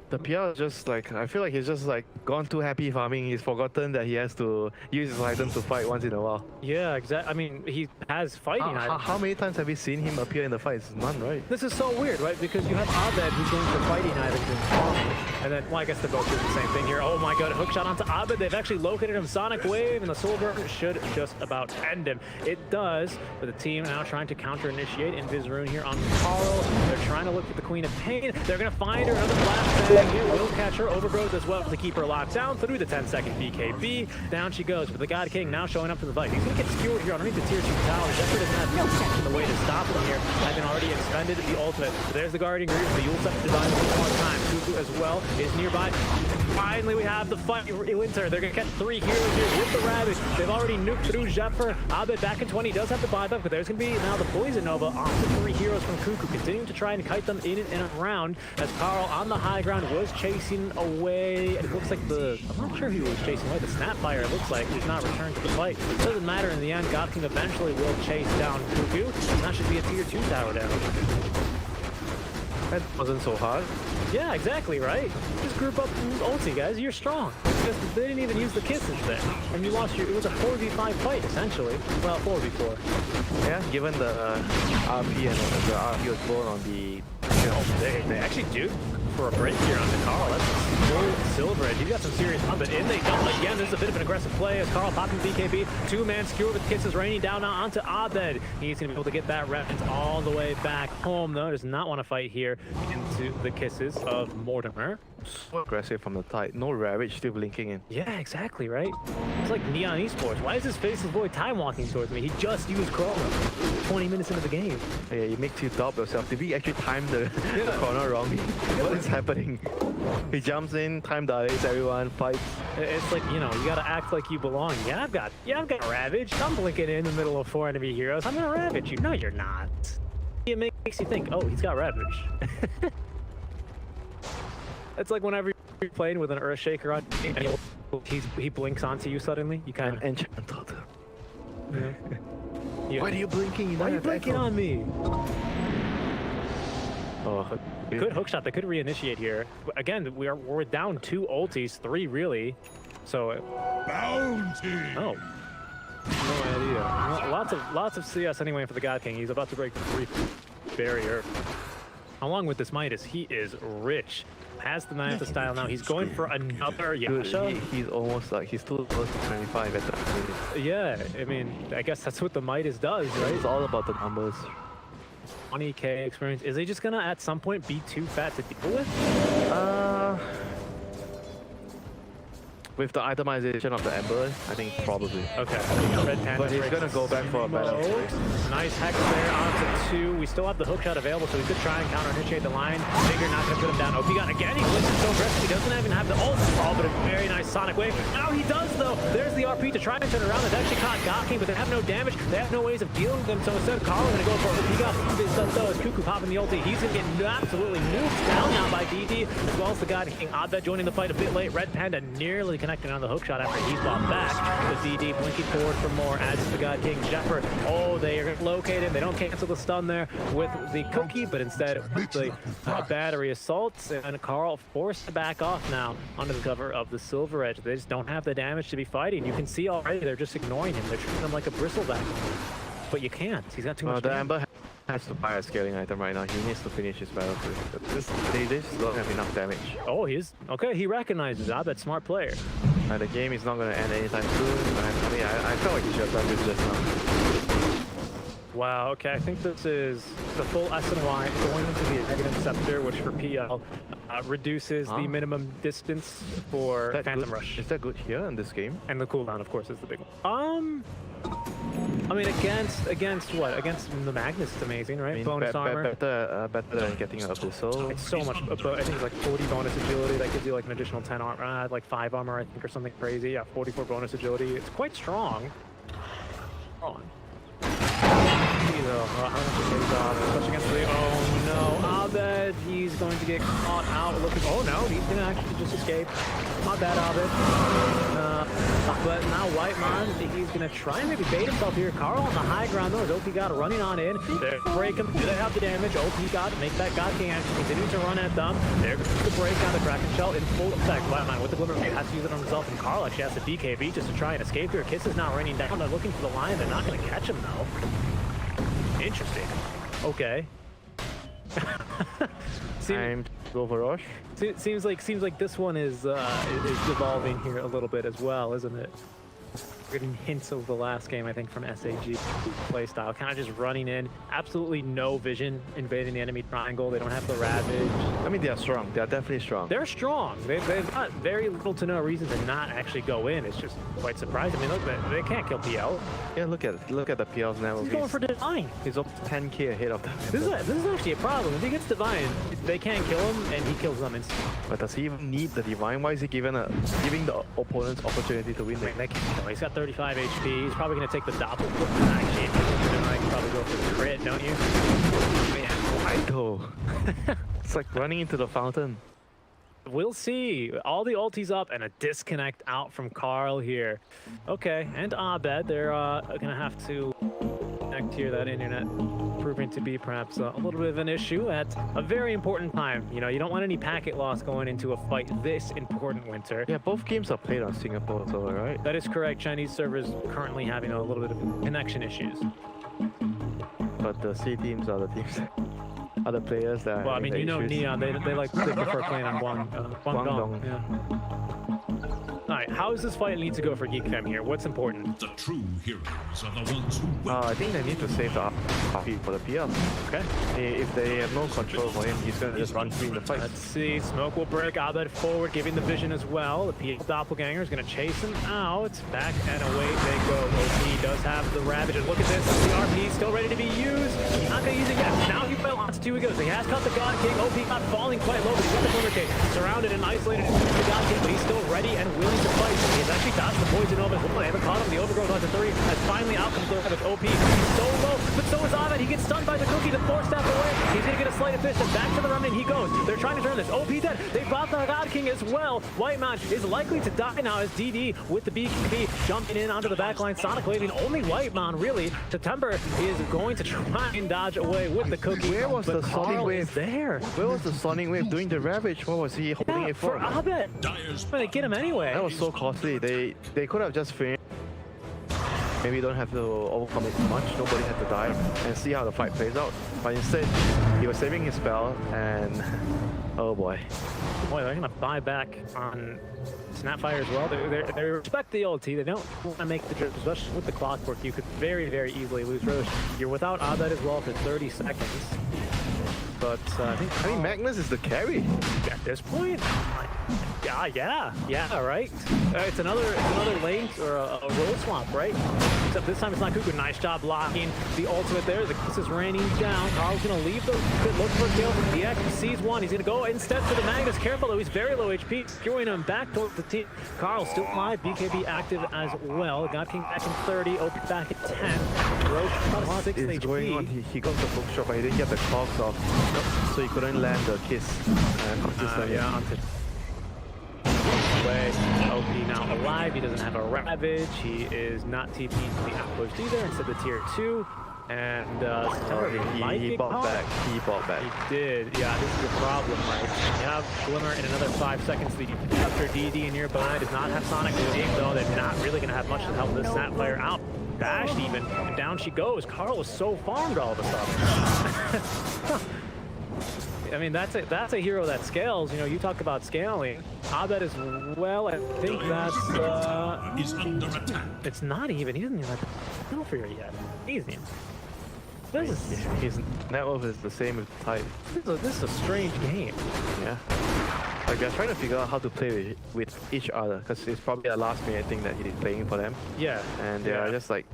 The PL is just like, I feel like he's just like gone too happy farming. He's forgotten that he has to use his item to fight once in a while. Yeah, exactly. I mean, he has fighting items. How many times have we seen him appear in the fights? None, right? This is so weird, right? Because you have Abed who's going for fighting items and farming. And then, well, I guess they're both doing the same thing here. Oh my god, hookshot onto Abed. They've actually located him. Sonic Wave, and the Soul Burn should just about end him. It does, but the team now trying to counter-initiate Invis Rune here on Carl. They're trying to look for the Queen of Pain. They're going to find her. Another blast bang here. Will catch her. Overgrowth as well to keep her locked down through the 10-second BKB. Down she goes, but the God King now showing up to the fight. He's going to get skewered here underneath the tier 2 tower. Zephyr doesn't have no sense in the way to stop him here. Having already expended the ultimate. So there's the Guardian Greaves. The Yule Scepter Divine one more time. Cuckoo as well is nearby. Finally, we have the fight. Winter. They're going to catch 3 heroes here with the Ravage. They've already nuked through Zephyr. Abed back in 20. Does have the buyback, but there's going to be now the Poison Nova off the 3 heroes from Cuckoo. Continuing to try and kite them in and around as Carl on the high ground was chasing away. It looks like I'm not sure who was chasing away. The Snapfire, it looks like, did not return to the fight. Doesn't matter in the end. God King eventually will chase down Cuckoo. And that should be a tier 2 tower down. That wasn't so hard. Yeah, exactly, right? Just group up and ulti, guys. You're strong. Because they didn't even use the kisses there. And you lost it was a 4v5 fight, essentially. Well, 4v4. Yeah, given the RP and the RP was born on the... They actually do for a break here on the Carl. That's full silver edge. He's got some serious fun, but in they go again. This is a bit of an aggressive play as Carl popping BKB. 2-man skewer with kisses raining down now onto Abed. He's going to be able to get that reference all the way back home, though. Does not want to fight here into the kisses of Mortimer. So aggressive from the Tide. No Ravage still blinking in. Yeah, exactly, right? It's like Neon Esports. Why is his faceless boy time walking towards me? He just used Chrono. 20 minutes into the game. Yeah, it makes you doubt yourself. Did we actually time the corner wrongly? What is happening? He jumps in, time delays everyone, fights. It's like, you know, you gotta act like you belong. Yeah, I've got Ravage. I'm blinking in the middle of 4 enemy heroes. I'm gonna Ravage you. No, you're not. It makes you think, oh, he's got Ravage. It's like whenever you're playing with an Earthshaker on and he blinks onto you suddenly. You kind of Enchanted. Yeah. Why are you blinking? Why are you blinking on me? Oh, Good hook shot. They could reinitiate here. Again, we're down 2 ultis, 3 really. So Bounty! oh, no idea. Lots of CS anyway for the God King. He's about to break the 3 barrier. Along with this Midas, he is rich. Has the Nanta style now. He's going for another dude, Yasha. he's almost like, he's still close to 25 at the minute. Yeah, I mean, I guess that's what the Midas does, right? It's all about the numbers. 20k experience. Is he just gonna at some point be too fat to deal with? With the itemization of the Ember, I think probably. Okay. Red Panda But he's breaks gonna go back for a better smoke. choice. Nice hex there onto 2. We still have the hook shot available, so we could try and counter initiate the line. Figure not gonna put him down. OP got again. He blitzes so aggressive. He doesn't even have the ult. Oh, but a very nice Sonic Wave. Now he does though. There's the RP to try and turn around. They've actually caught Gaki, but they have no damage. They have no ways of dealing with them. So instead, Carl gonna go for it. He got this though as Cuckoo popping the ulti. He's gonna get absolutely nuked down now by DD, as well as the God King Abed joining the fight a bit late. Red Panda nearly connecting on the hook shot after he's bought back. The DD blinking forward for more as the God King Shepherd. Oh, they are located. They don't cancel the stun there with the cookie, but instead the battery assaults, and Carl forced to back off now under the cover of the Silver Edge. They just don't have the damage to be fighting. You can see already they're just ignoring him. They're treating him like a bristleback. But you can't. He's got too much The damage. Ember has to buy a scaling item right now. He needs to finish his battle. They just don't have enough damage. Oh, he's okay. He recognizes Abed, smart player. The game is not going to end anytime soon. I mean, I felt like he should have done this just now. Wow, okay, I think this is the full SNY going into the Negative Scepter, which for PL reduces the minimum distance for Phantom good? Rush. Is that good here in this game? And the cooldown, of course, is the big one. I mean, against what? Against the Magnus, it's amazing, right? I mean, bonus armor. better than getting an Abyssal. It's so much, I think it's like 40 bonus agility. That gives you like an additional 10 armor, like 5 armor, I think, or something crazy. Yeah, 44 bonus agility. It's quite strong. On. Push against the, oh no, Abed, he's going to get caught out looking, oh no, he's going to actually just escape. Not bad, Abed. But now White Man, he's going to try and maybe bait himself here. Carl on the high ground though, as OP God running on in. They break him, do they have the damage? OP God, make that God King action, continue to run at them. There goes the break on the Kraken Shell in full effect. White Man with the Glimmer, has to use it on himself, and Carl actually has to DKB just to try and escape here. Kiss is now raining down, they're looking for the lion, they're not going to catch him though. Interesting. Okay. Time to go for Rush. Seems like this one is devolving here a little bit as well, isn't it? We're getting hints of the last game, I think, from SAG playstyle. Kind of just running in, absolutely no vision, invading the enemy triangle. They don't have the Ravage. I mean, they are strong. They are definitely strong. They're strong. They've got very little to no reason to not actually go in. It's just quite surprising. I mean, look, they can't kill PL. Yeah, look at the PL's level. He's going for Divine. He's up 10k ahead of them. This is actually a problem. If he gets Divine, they can't kill him, and he kills them instantly. But does he even need the Divine? Why is he giving the opponents opportunity to win? I mean, they can't kill him. He's got 35 HP. He's probably going to take the doppel. Actually, if you can probably go for the crit, don't you? Man, why though? It's like running into the fountain. We'll see. All the ultis up and a disconnect out from Carl here. Okay, and Abed, they're gonna have to connect here. That internet proving to be perhaps a little bit of an issue at a very important time. You know, you don't want any packet loss going into a fight this important winter. Yeah, both games are played on Singapore, so right? That is correct. Chinese servers currently having a little bit of connection issues. But the C teams are the teams. Other players that. Well, I mean, you know, issues. Neon, they prefer playing on Guangdong. Guangdong. Yeah. All right, how does this fight need to go for Geek Fam here? What's important? The true heroes are the ones who wait. I think they need to save the RP for the PL. Okay. If they have no control for him, he's gonna just run free in the fight. Let's see. Smoke will break Abed forward, giving the vision as well. The PL doppelganger is going to chase him out. Back and away they go. OP does have the Ravage. And look at this. The RP still ready to be used. He's not going to use it yet. Now he fell onto two he goes. He has caught the God King. OP got falling quite low, but he's got the Glimmer King. Surrounded and isolated into the God King, but he's still ready and willing to fight. He's actually dodged the poison over as well. They haven't caught him. The Overgrowth onto 3 has finally out comes the Ravage. OP. He's so low, but so is Abed. He gets stunned by the cookie. The 4-step away. He's going to get a sleight of fist, and back to the remnant he goes. They're trying to turn this. OP dead. They brought the God King as well. White Man is likely to die now as DD with the BKB jumping in onto the backline. Sonic waving only White Man really. September is going to try and dodge away with the cookie. Where was but the Sonic Carl Wave? is there? Where was the Sonic Wave doing the Ravage? What was he holding Yeah, it for? for Abed. Dyer's But they get him anyway. That was so costly. They could have just finished. Maybe you don't have to overcome it too much. Nobody had to die and see how the fight plays out. But instead, he was saving his spell and oh boy. Boy, they're going to buy back on Snapfire as well. They respect the ulti. They don't want to make the trip, especially with the clockwork. You could very, very easily lose Roche. You're without Abed as well for 30 seconds. But I think Magnus is the carry. at this point, yeah, right. It's another lane or a role swap, right? Except this time it's not Cuckoo. Nice job blocking the ultimate there. The kiss is raining down. Carl's gonna leave the look for a kill. The X sees one. He's gonna go instead for the Magnus. Careful though, he's very low HP. Skewing him back towards the team. Carl still alive. BKB active as well. God King back in 30. OP back at 10. Roche What 6 is going on? HP. He got the book shot, but he didn't get the clogs off. So he couldn't land the kiss. Yeah, onto way. OP now alive. He doesn't have a Ravage. He is not TP'd to the outpost either. Instead the tier 2. And he bought back. He bought back. He did. Yeah, this is the problem, right? You have Glimmer in another 5 seconds. The after DD nearby does not have Sonic Wave, though. They're not really going to have much to help this Snapfire out. Dashed even, and down she goes. Carl was so farmed all of a sudden. I mean, that's a hero that scales. You know, you talk about scaling. Abed as well. I think that's is under attack. it's not even. He doesn't even have the Snowfear yet. Easy. This is His net worth is the same as type. this is a strange game. Yeah. Like they're trying to figure out how to play with each other because it's probably a last minute thing that he's playing for them. Yeah. And they're just like,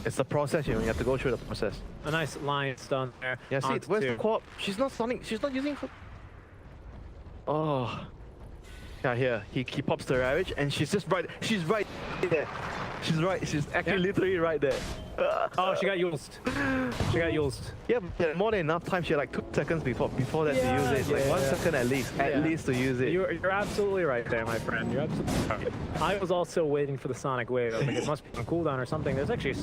it's the process, you know, you have to go through the process. A nice line stun there. Yeah, see, onto where's the two. co-op? She's not stunning, she's not using her. Oh. Yeah, here, he pops the Ravage and she's just right there. She's actually literally right there. Oh, she got used. She got used. Yeah, but more than enough time. She had like 2 seconds before that to use it. Like 1 second at least to use it. You're absolutely right there, my friend. You're absolutely right. I was also waiting for the Sonic Wave. I was like, it must be on cooldown or something. There's actually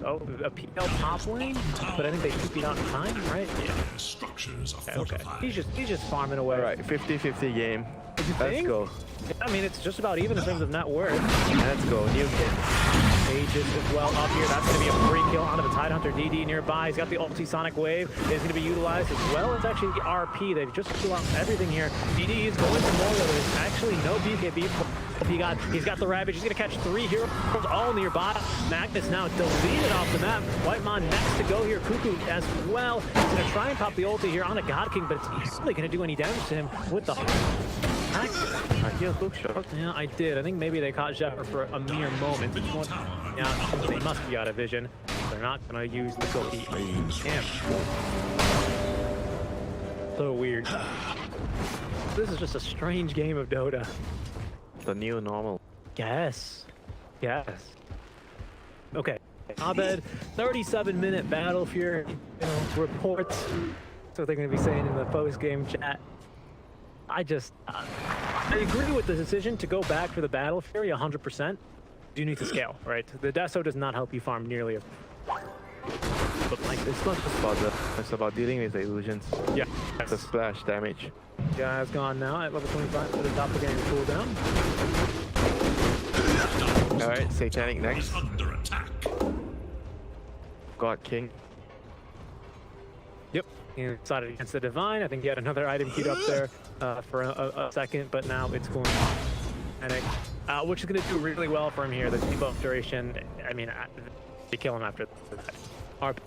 a PL top lane, but I think they keep it on time, right? Yeah. Structures are Okay. fortified. He's just farming away. All right, 50-50 game. Let's think? go. I mean, it's just about even in terms of net worth. Let's go. New kid. Aegis as well up here. That's going to be a free kill onto the Tidehunter DD nearby. He's got the ulti Sonic Wave. Is going to be utilized as well as actually the RP. They've just pulled out everything here. DD is going for more. There's actually no BKB. He's got the Ravage. He's going to catch 3 heroes all nearby. Magnus now deleted off the map. Whitemon next to go here. Cuckoo as well. He's going to try and pop the ulti here on a God King, but it's not really going to do any damage to him with the I hear hook shot. yeah, I did. I think maybe they caught Shepard for a mere moment. Yeah, they must be out of vision. They're not gonna use the cookie. Damn. So weird. This is just a strange game of Dota. The new normal. Yes. Yes. Okay. Abed, 37-minute battle fury, reports. That's what they're gonna be saying in the post-game chat. I agree with the decision to go back for the Battle Fury 100%. You need to scale, right? The Deso does not help you farm nearly a... But like, It's not just about that. It's about dealing with the illusions. yeah. The splash damage. Yeah, it's gone now at level 25 for the doppelganger cooldown. Alright, Satanic next. Is under attack. God King. Yep. He decided against the Divine. I think he had another item queued up there for a second, but now it's going panic. which is going to do really well for him here. The debuff duration, I mean, they kill him after that. RP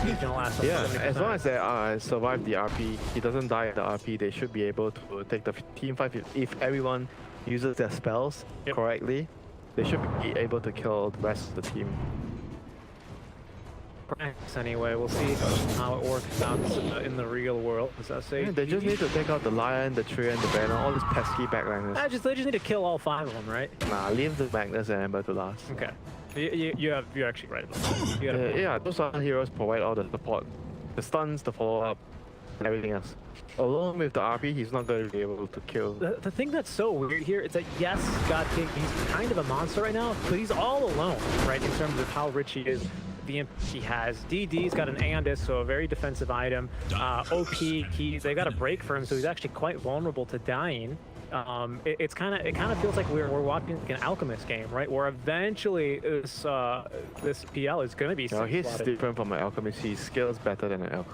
is gonna last. Yeah, as long as they survive the RP, he doesn't die at the RP, they should be able to take the team fight. If everyone uses their spells correctly, they should be able to kill the rest of the team. Practice anyway, we'll see how it works out in the real world. As I say, They just need to take out the Lion, the Tree, and the Banner, all these pesky backliners. they just need to kill all 5 of them, right? Nah, leave the Magnus and Ember to last. Okay. You're actually right about that. You gotta Yeah, those are heroes provide all the support. The stuns, the follow-up, and everything else. Alone with the RP, he's not going to be able to kill. The thing that's so weird here is that, yes, God King, he's kind of a monster right now, but he's all alone, right, in terms of how rich he is. The imp he has. DD's got an Andis, so a very defensive item. OP, they got a break for him, so he's actually quite vulnerable to dying. It kind of feels like we're watching like an Alchemist game, right? Where eventually this PL is going to be. No, he's different from an Alchemist. He scales better than an Elk.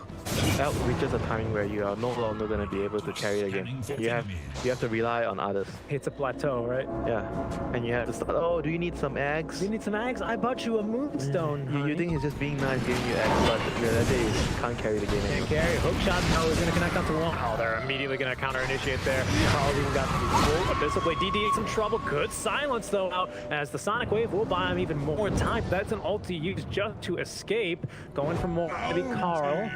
Elk reaches a timing where you are no longer going to be able to carry the game. You have to rely on others. It's a plateau, right? Yeah, and you have to start. Oh, do you need some eggs? Do you need some eggs? I bought you a moonstone. You think he's just being nice, giving you eggs, but the reality is he can't carry the game anymore. Carry hookshot. No, he's going to connect onto the wall. Oh, they're immediately going to counter initiate there. Carl's even got full Abyssal Blade. DD in some trouble. Good silence though out as the Sonic Wave will buy him even more time. That's an ult to use just to escape. Going for more heavy Carl.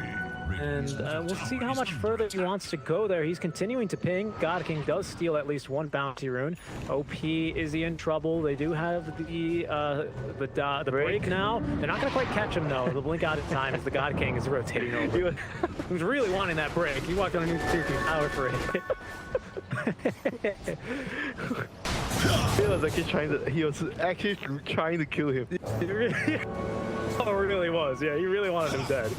And we'll see how much further he wants to go there. He's continuing to ping. God King does steal at least 1 bounty rune. OP, is he in trouble? They do have the break now. They're not going to quite catch him though. The blink out of time as the God King is rotating over. He was really wanting that break. He walked on a new tier 2 tower for it. He was actually trying to kill him. Oh, it really was. Yeah, he really wanted him dead.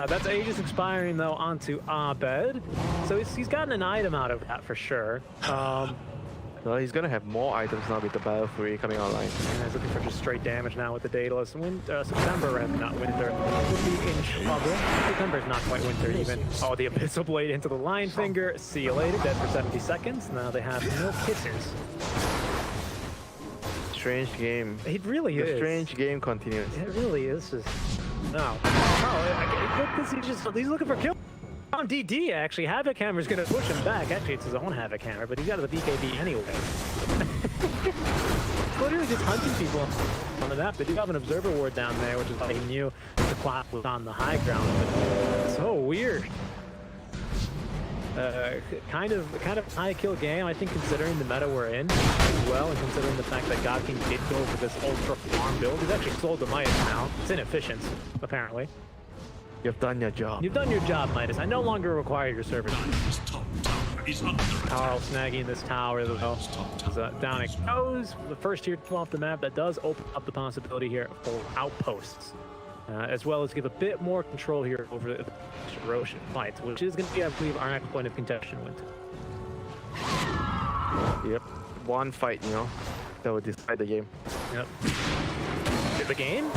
That's Aegis expiring though onto Abed. So he's gotten an item out of that for sure. Well, he's gonna have more items now with the BO3 coming online. And he's looking for just straight damage now with the Daedalus. September, not winter, would be in trouble. September's not quite winter even. Oh, the Abyssal Blade into the Lion Finger. See you later, dead for 70 seconds. Now they have no kisses. Strange game. It really is. The strange game continues. It really is. No. He's looking for kill. On DD, actually, Havoc Hammer's going to push him back. Actually, it's his own Havoc Hammer, but he's got the BKB anyway. It's literally just hunting people on the map. They do have an observer ward down there, which is why he knew the Quap was on the high ground. But so weird. Kind of high kill game, I think, considering the meta we're in as well, and considering the fact that God King did go for this ultra farm build. He's actually sold the Midas now. It's inefficient, apparently. You've done your job. You've done your job, Midas. I no longer require your services. Dire's top tower is under attack. Carl snagging this tower though. Down it goes. The first tier 2 off the map. That does open up the possibility here for outposts. As well as give a bit more control here over the Roche fight, which is going to be, I believe, our next point of contention with. Yep. One fight, you know, that will decide the game. Yep. The game?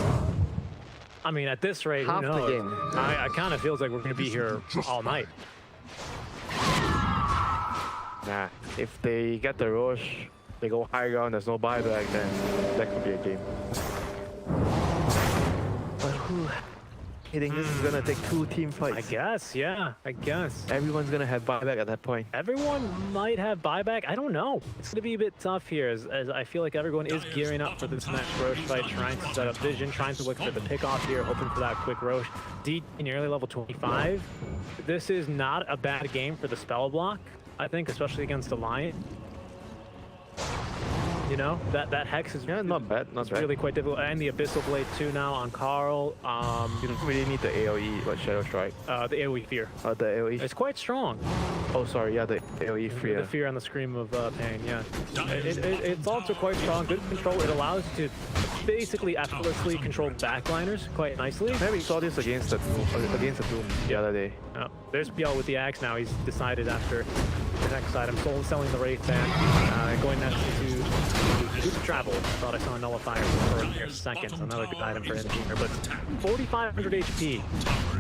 I mean, at this rate, half who knows? the game. I kind of feels like we're going to be here all night. Nah, if they get the Roche, they go high ground, there's no buyback, then that could be a game. But who? I think this is gonna take 2 team fights. I guess, yeah, I guess. Everyone's gonna have buyback at that point. Everyone might have buyback. I don't know. It's going to be a bit tough here as I feel like everyone is gearing up for this next Roche fight, trying to set up vision, trying to look for the pick off here, hoping for that quick Roche. D nearly level 25. This is not a bad game for the spell block, I think, especially against the Lion. You know, that Hex is not bad, not bad. Really quite difficult. And the Abyssal Blade too now on Carl. You don't really need the AoE, what, Shadow Strike? The AoE Fear. The AoE? It's quite strong. Oh, sorry, yeah, the AoE Fear. The Fear and the Scream of Pain, yeah. It's also quite strong, good control. It allows you to basically effortlessly control backliners quite nicely. Maybe we saw this against the Doom the other day. Oh, there's PL with the axe now. He's decided after the next item, selling the Wraith Band, going next to Boost of travel. Thought I saw a nullifier for a mere second. Another good item for Engineer, but 4,500 HP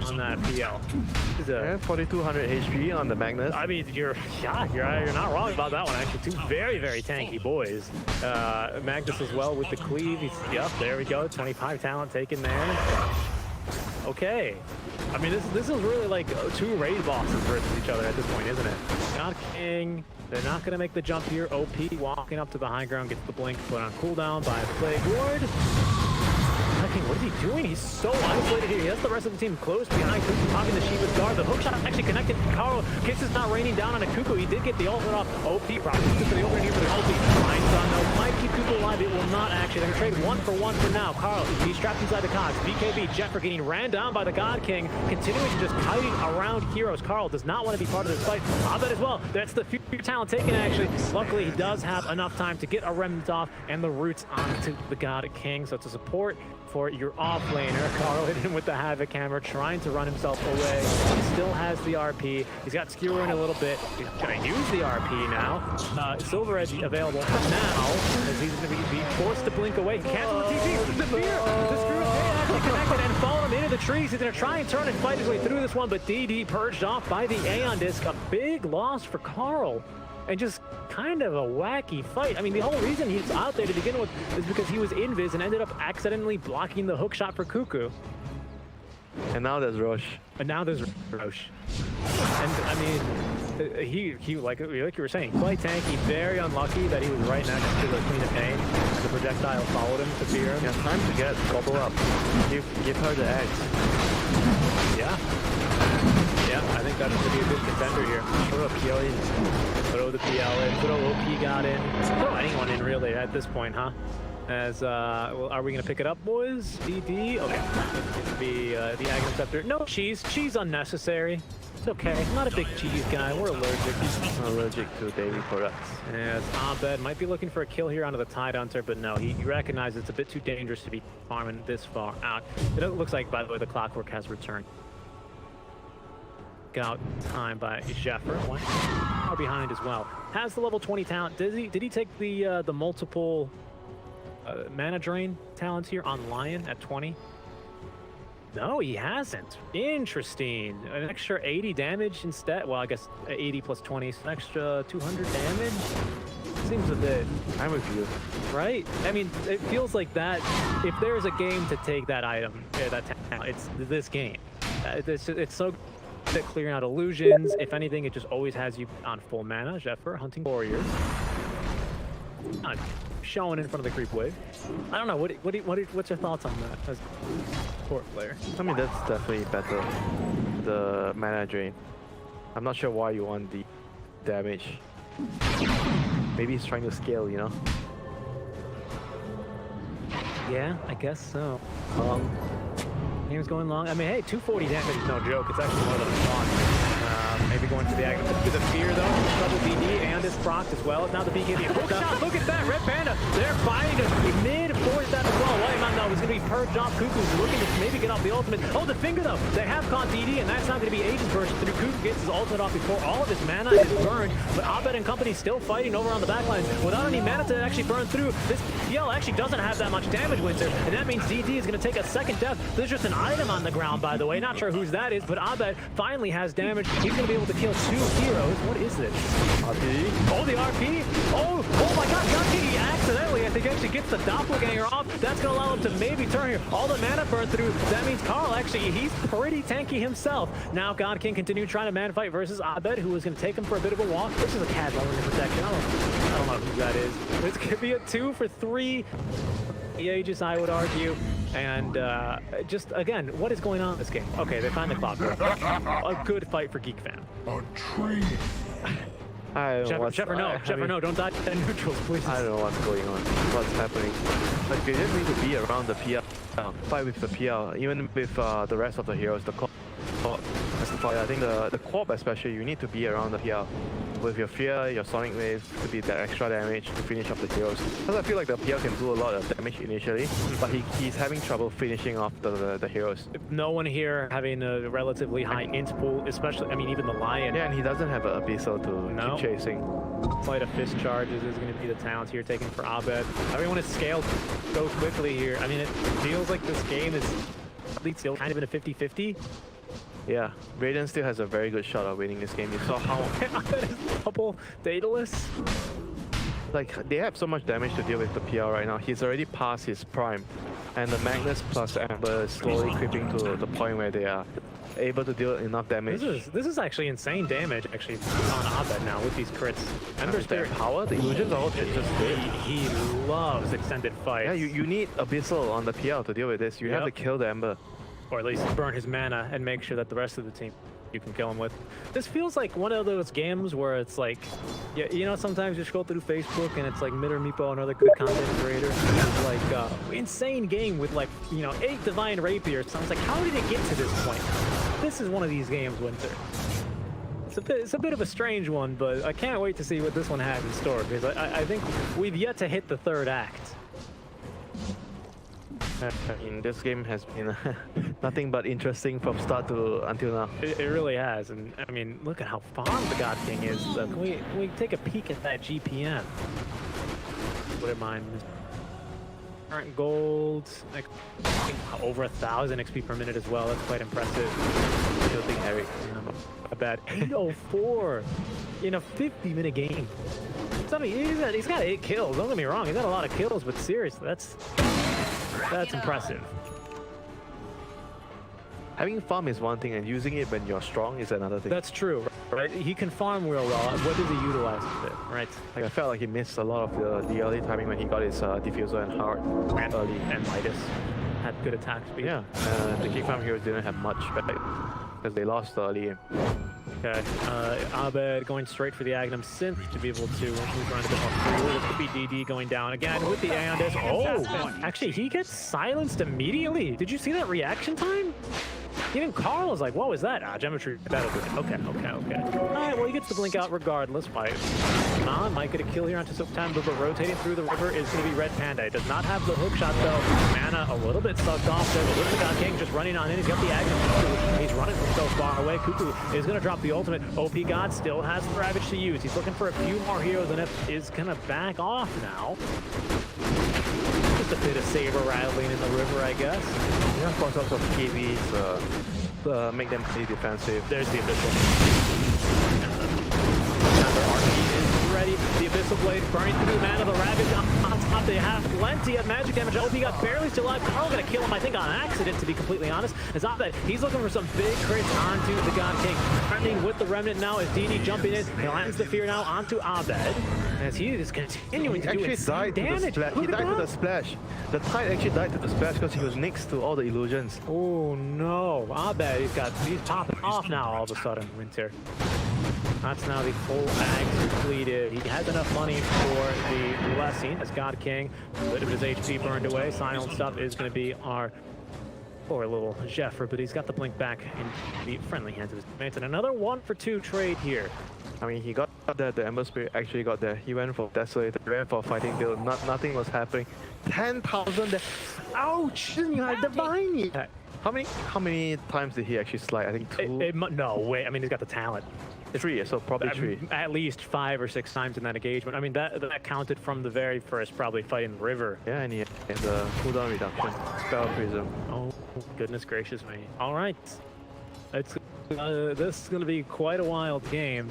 on that PL. This is Yeah, 4,200 HP on the Magnus. I mean, you're not wrong about that one. Actually, two very tanky boys. Magnus as well with the cleave. Yep, there we go. 25 talent taken there. Okay. I mean, this is really like two raid bosses versus each other at this point, isn't it? God King, they're not going to make the jump here. OP walking up to the high ground, gets the blink put on cooldown by Plague Ward. God King, what is he doing? He's so isolated here. He has the rest of the team close behind Kuku, popping the Shiva's guard. The hookshot actually connected. Carl Kiss is not raining down on a Kuku. He did get the ultimate off. OP probably for the opening here for the ulti. Mind's on though. Might keep Kuku alive. It will not actually. They're going to trade 1 for 1 for now. Carl, he's trapped inside the cogs. BKB, Jeffrey getting ran down by the God King. Continuing to just kiting around heroes. Carl does not want to be part of this fight. Abed as well. That's the future talent taken actually. Luckily, he does have enough time to get a remnant off and the roots onto the God King. So it's a support for your off laner. Carl hit him with the Havoc Hammer, trying to run himself away. He still has the RP. He's got Skewer in a little bit. He's going to use the RP now. Silver Edge available now, as he's going to be forced to blink away. Cancel the TP. The fear. The Screw actually connected and follow him into the trees. He's going to try and turn and fight his way through this one, but DD purged off by the Aeon Disc. A big loss for Carl. And just kind of a wacky fight. I mean, the whole reason he's out there to begin with is because he was invis and ended up accidentally blocking the hook shot for Kuku. And now there's Roche. And now there's Roche. And I mean, he like you were saying, quite tanky, very unlucky that he was right next to the Queen of Pain. The projectile followed him to fear him. Yeah, time to get gobble up. Give her the eggs. Yeah. Yeah, I think that's going to be a good contender here. Throw a PL in. Throw the PL in. Throw OP got in. Throw anyone in, really, at this point, huh? As, well, are we going to pick it up, boys? DD? Okay. It's going to be the Aghanim Scepter. No cheese. Cheese unnecessary. It's okay. I'm not a big cheese guy. We're allergic. I'm allergic to dairy products. As Abed might be looking for a kill here onto the Tide Hunter, but no, he recognizes it's a bit too dangerous to be farming this far out. It looks like, by the way, the Clockwork has returned. Out time by Jeffer. One far behind as well. Has the level 20 talent. Did he take the multiple mana drain talents here on Lion at 20? No, he hasn't. Interesting. An extra 80 damage instead. Well, I guess 80 plus 20, so an extra 200 damage. Seems a bit. I'm with you. Right? I mean, it feels like that. If there's a game to take that item, that talent, it's this game. It's so at clearing out illusions. If anything, it just always has you on full mana. Jeffer, hunting warriors. Showing in front of the creep wave. I don't know. What's your thoughts on that as a support player? I mean, that's definitely better. The mana drain. I'm not sure why you want the damage. Maybe he's trying to scale, you know? Yeah, I guess so. Game's going long. I mean, hey, 240 damage is no joke. It's actually more than I thought. Maybe going to the Aghanim. To the fear, though. Trouble BD and his proc as well. Now the BKB. Hook shot. Look at that. Red Panda. They're fighting to mid-force that as well. White though, is going to be purged off. Kuku's looking to maybe get off the ultimate. Oh, the finger, though. They have caught DD, and that's not going to be Agent Burst through. Kuku gets his ultimate off before all of his mana is burned. But Abed and company still fighting over on the backlines without any mana to actually burn through. This PL actually doesn't have that much damage, Winter, and that means DD is going to take a second death. There's just an item on the ground, by the way. Not sure whose that is, but Abed finally has damage. He's going to be able to kill 2 heroes. What is this? RP? Oh, the RP? Oh my god, he accidentally, I think, actually gets the Doppelganger off. That's going to allow him to maybe turn here. All the mana burn through. That means Carl, actually, he's pretty tanky himself. Now God King continue trying to man fight versus Abed, who is going to take him for a bit of a walk. This is a casual in protection. I don't know who that is. This could be a 2 for 3. Aegis, I would argue. And just, again, what is going on in this game? Okay, they find the Clockwork. A good fight for Geek Fam. A tree. Jeffer, no, don't die at neutrals, please. I don't know what's going on, what's happening. Like, they just need to be around the PL, fight with the PL, even with the rest of the heroes. The fire. I think the Quab especially, you need to be around the PL. With your Fear, your Sonic Wave, to be that extra damage to finish off the heroes. Because I feel like the PL can do a lot of damage initially, but he's having trouble finishing off the heroes. No one here having a relatively high int pool, especially, I mean, even the Lion. Yeah, and he doesn't have an Abyssal to No. keep chasing. Flight of Fist charges is going to be the talent here taken for Abed. Everyone is scaled so quickly here. I mean, it feels like this game is at least still kind of in a 50-50. Yeah, Raiden still has a very good shot of winning this game. You saw how Abed is double Daedalus. like they have so much damage to deal with the PL right now. He's already past his prime, and the Magnus plus Amber is slowly creeping to the point where they are able to deal enough damage. This is actually insane damage actually on Abed now with these crits. Ember Spirit power, the illusions are all just dead. He loves extended fights. Yeah, you need Abyssal on the PL to deal with this. You have to kill the Ember. Or at least burn his mana and make sure that the rest of the team you can kill him with. This feels like one of those games where it's like, yeah, you know, sometimes you scroll through Facebook and it's like Mitter Meepo, another good content creator, it's like insane game with like, you know, 8 Divine Rapiers. So I was like, how did it get to this point? This is one of these games, Winter. It's a bit of a strange one, but I can't wait to see what this one has in store because I think we've yet to hit the third act. I mean, this game has been nothing but interesting from start to until now. It really has, and I mean, look at how farmed the God King is. Can we take a peek at that GPM? Wouldn't mind. Current gold, like, over 1,000 XP per minute as well. That's quite impressive. Still think Eric. A bad 804 in a 50-minute game. I mean, he's got 8 kills. Don't get me wrong, he's got a lot of kills, but seriously, that's impressive. Having farm is one thing, and using it when you're strong is another thing. That's true, right? He can farm real well. What does he utilize with it, right? Like I felt like he missed a lot of the early timing when he got his diffuser and heart early. And Midas had good attack speed. Yeah, the Geek farm heroes didn't have much because they lost the early game. Okay, Abed going straight for the Agnum Synth to be able to move around a bit more freely. This could be DD going down again with the Aeon Disc. Oh, actually, he gets silenced immediately. Did you see that reaction time? Even Carl was like, what was that? Geometry, that'll do it. Okay. All right, well, he gets the blink out regardless. Might get a kill here onto September, but rotating through the river is going to be Red Panda. It does not have the hook shot, though. Mana a little bit sucked off there, but look at the God King just running on in. He's got the Agnum. He's running from so far away. Cuckoo is going to drop the ultimate. OP God still has the Ravage to use. He's looking for a few more heroes, and it is going to back off now. Just a bit of saber rattling in the river, I guess. Yeah, of course, lots of KVs make them pretty defensive. There's the Abyssal. Is ready. The Abyssal Blade burning through the mana. The Ravage on top. They have plenty of magic damage. OP got barely still alive. Carl gonna kill him, I think, on accident, to be completely honest. As Abed, he's looking for some big crits onto the God King. Threatening with the Remnant now as DD jumping in. He lands the Fear now onto Abed. As he is continuing to do insane damage. He died to the splash. The Tide actually died to the splash because he was next to all the illusions. Oh no, Abed, he's popping off now all of a sudden, Winter. That's now the full axe completed. He has enough money for the blessing as God King. A bit of his HP burned away. Silenced up is going to be our poor little Jeffrey, but he's got the blink back in the friendly hands of his teammates. And another 1-for-2 trade here. I mean, he got there. The Ember Spirit actually got there. He went for Desolator, he went for Fighting Build. Nothing was happening. 10,000 there. Ouch! Divine yet. How many times did he actually slide? I think 2. No, wait. I mean, he's got the talent. 3, so probably 3. At least 5 or 6 times in that engagement. I mean, that counted from the very first, probably fighting the river. Yeah, and he had the cooldown reduction. Spell Prism. Oh, goodness gracious me. All right. This is going to be quite a wild game.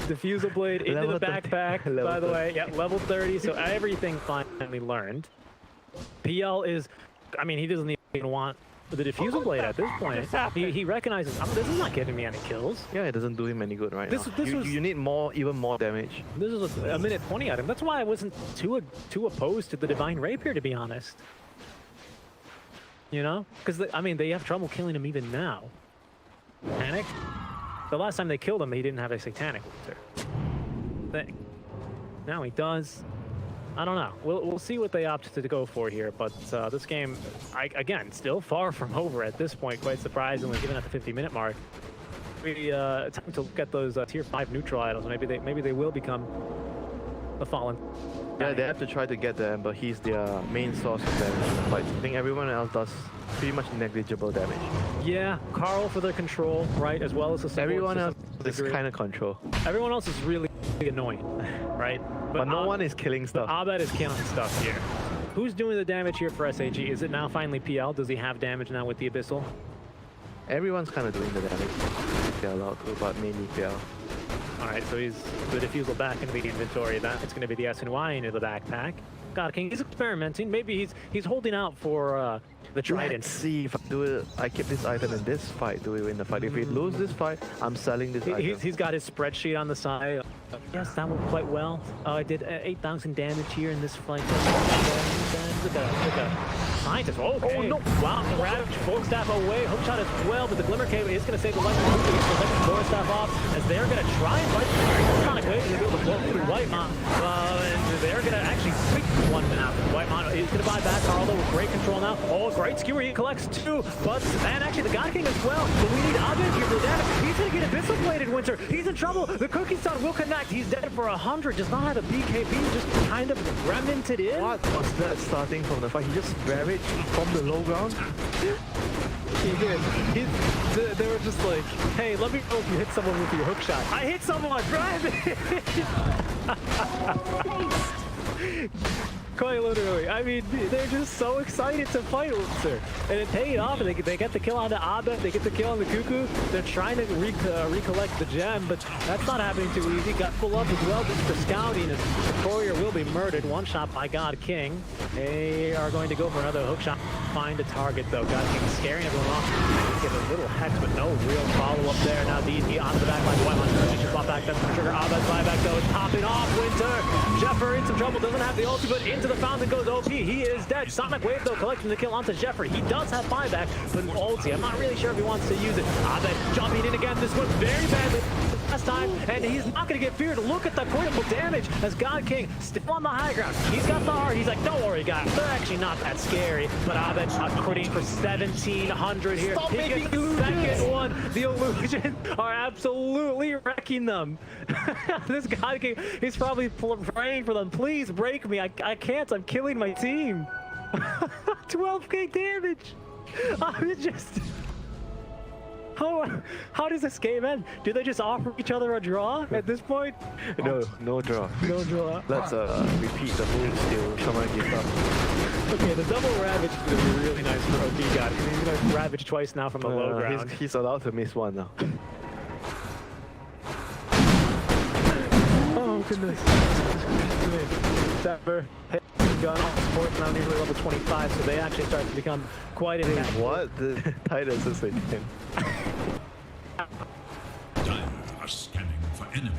Diffusal Blade into the backpack, by the way. Yeah, level 30, so everything finally learned. PL is, I mean, he doesn't even want the Diffusal Blade at this point. He recognizes, this is not getting me any kills. Yeah, it doesn't do him any good right now. You need even more damage. This is a minute 20 item. That's why I wasn't too opposed to the Divine Rapier, to be honest. You know? Because, I mean, they have trouble killing him even now. Panic? The last time they killed him, he didn't have a Satanic thing. Now he does. I don't know. We'll see what they opt to go for here, but this game, again, still far from over at this point, quite surprisingly, given at the 50-minute mark. Time to look at those tier 5 neutral idols. Maybe they will become the Fallen. Yeah, they have to try to get them, but he's their main source of damage. But I think everyone else does pretty much negligible damage. Yeah, Carl for their control, right, as well as the support Everyone else system. is kind of control. Everyone else is really annoying, right? But no one is killing stuff. Abed is killing stuff here. Who's doing the damage here for SAG? Is it now finally PL? Does he have damage now with the Abyssal? Everyone's kind of doing the damage. They're allowed to, but mainly PL. Alright, so he's the diffusal back into the inventory. It's going to be the SNY into the backpack. God King, he's experimenting. Maybe he's holding out for the Trident. Let's see if I do it. I keep this item in this fight. Do we win the fight? If we lose this fight, I'm selling this item. He's got his spreadsheet on the side. Yes, that went quite well. I did 8,000 damage here in this fight. Look at Scientist. Okay. Oh no! Wow, the Ravage full staff away. Hookshot as well, but the Glimmer Cave is going to save the life of the second four staff off as they're going to try and fight. Kind of good. They're able to blow through Whitemon, and they're going to actually sweep one now. Whitemon is going to buy back Carlo with great control now. Oh, great skewer. He collects 2, but and actually the God King as well. But we need Abed here for the damage. He's going to get Abyssal Bladed Winter. He's in trouble. The Cookie Sun will connect. He's dead for 100. Does not have a BKB. Just kind of remnanted in. What was that starting from the fight? He just ravaged from the low ground? He did. They were just like, hey, let me know if you hit someone with your hook shot. I hit someone, right? Quite literally. I mean, they're just so excited to fight Winter. And it paid off. And they get the kill on the Abed. They get the kill on the Cuckoo. They're trying to recollect the gem, but that's not happening too easy. Got full up as well just for scouting. As the courier will be murdered. One shot by God King. They are going to go for another hook shot. Find a target though. God King scaring everyone off. Get a little hex, but no real follow-up there. Now DZ onto the back line. White should pop back. That's the trigger. Abed's buyback though is popping off. Winter. Jeffer in some trouble. Doesn't have the ulti, but into the fountain goes OP. He is dead. Sonic Wave though collecting the kill onto Jeffrey. He does have buyback, but an ulti. I'm not really sure if he wants to use it. Abed jumping in again. This was very badly last time, and he's not going to get feared. Look at the critical damage as God King still on the high ground. He's got the heart. He's like, don't worry, guys. They're actually not that scary. But Abed critting for 1,700 here. Stop He making gets the second one. The illusion are absolutely wrecking them. This God King, he's probably praying for them. Please break me. I can't. I'm killing my team. 12k damage. I'm just... How does this game end? Do they just offer each other a draw at this point? No draw. No draw. Let's repeat the moves till someone gives up. Okay, the double ravage is going to be really nice for OP God. He's going to ravage twice now from the low ground. He's allowed to miss one now. Oh goodness. Sapper, gun on support now nearly level 25, so they actually start to become quite an What? The Titus is with him. Giants are scanning for enemies.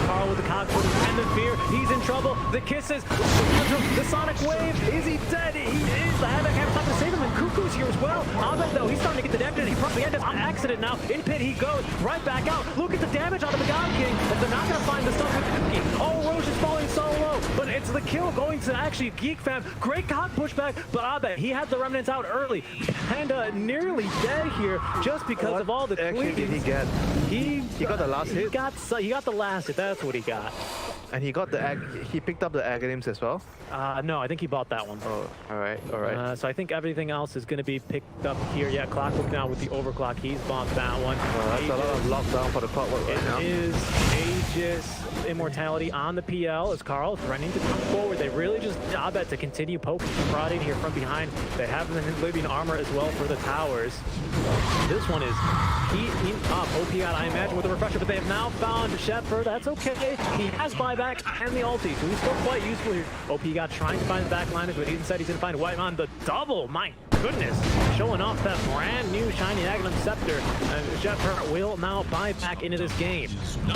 Carl with the cockpit and the fear. He's in trouble. The kisses. The Sonic Wave. Is he dead? He is. The Havoc has time to save him, and Cuckoo's here as well. Abed though, he's starting to get the damage. He probably ended on accident now. In pit he goes. Right back out. Look at the damage on the God King. But they're not going to find the stuff with Cookie. Oh, Roche is falling so low. But it's the kill going to actually Geek fam. Great cock pushback. But Abed, he had the remnants out early. And nearly dead here just because of all the actually cleans. did he get? He got the last hit. He got the last hit. That's what he got. And he got the he picked up the Aghanim's as well. No, I think he bought that one. Oh, all right. So I think everything else is going to be picked up here. Yeah, Clockwork now with the overclock. He's bought that one. That's a lot of lockdown for the Clockwork right now. It is Aegis Immortality on the PL as Carl threatening to come forward. They really just job at to continue poking and prodding here from behind. They have the living armor as well for the towers. This one is heat up. OP out, I imagine, with the refresher, but they have now found Shepard. That's okay. He has buyback and the ulti, so he's still quite useful here. OP got trying to find the backliners, but he said he's going to find Whitemon. The double, my goodness, showing off that brand new shiny Aghanim Scepter. And Shepard will now buy back into this game.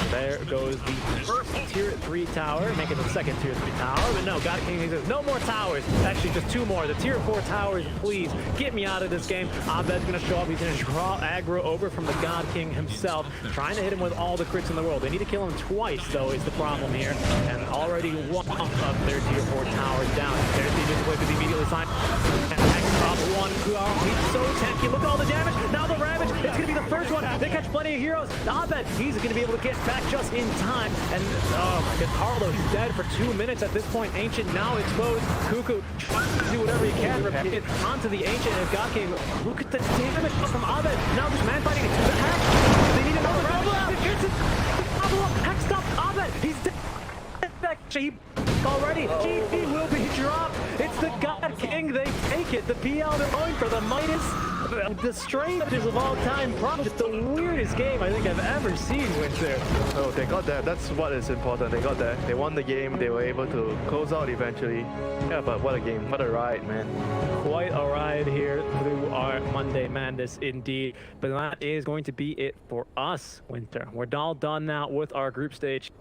There goes the first tier 3 tower, make it the second tier 3 tower, but no, God King says no more towers. Actually, just 2 more. The tier 4 towers, please get me out of this game. Abed's gonna show up. He's gonna draw aggro over from the God King himself, trying to hit him with all the crits in the world. They need to kill him twice, though, is the problem here. And already one of their tier 4 towers down. There's the Invisible Wave immediately signed. And next up, one. He's so tanky. Look at all the damage. Now the Ravage. It's gonna be the first one. They catch plenty of heroes. Abed, he's gonna be able to get back just in time. And oh my god, Carlos dead for 2 minutes at this point. Ancient now exposed. Cuckoo trying to do whatever he can. Repeat it onto the Ancient and God King. Look at the damage from Abed. Now just man fighting. The Hex. They need another round. Hex stopped Abed. He's dead. Actually, already. He will be dropped. It's the God King. They take it. The PL, they're going for the Midas. The strangest of all time. Probably the weirdest game I think I've ever seen, Winter. Oh, they got that. That's what is important. They got that. They won the game. They were able to close out eventually. Yeah, but what a game. What a ride, man. Quite a ride here through our Monday Madness indeed. But that is going to be it for us, Winter. We're all done now with our group stage.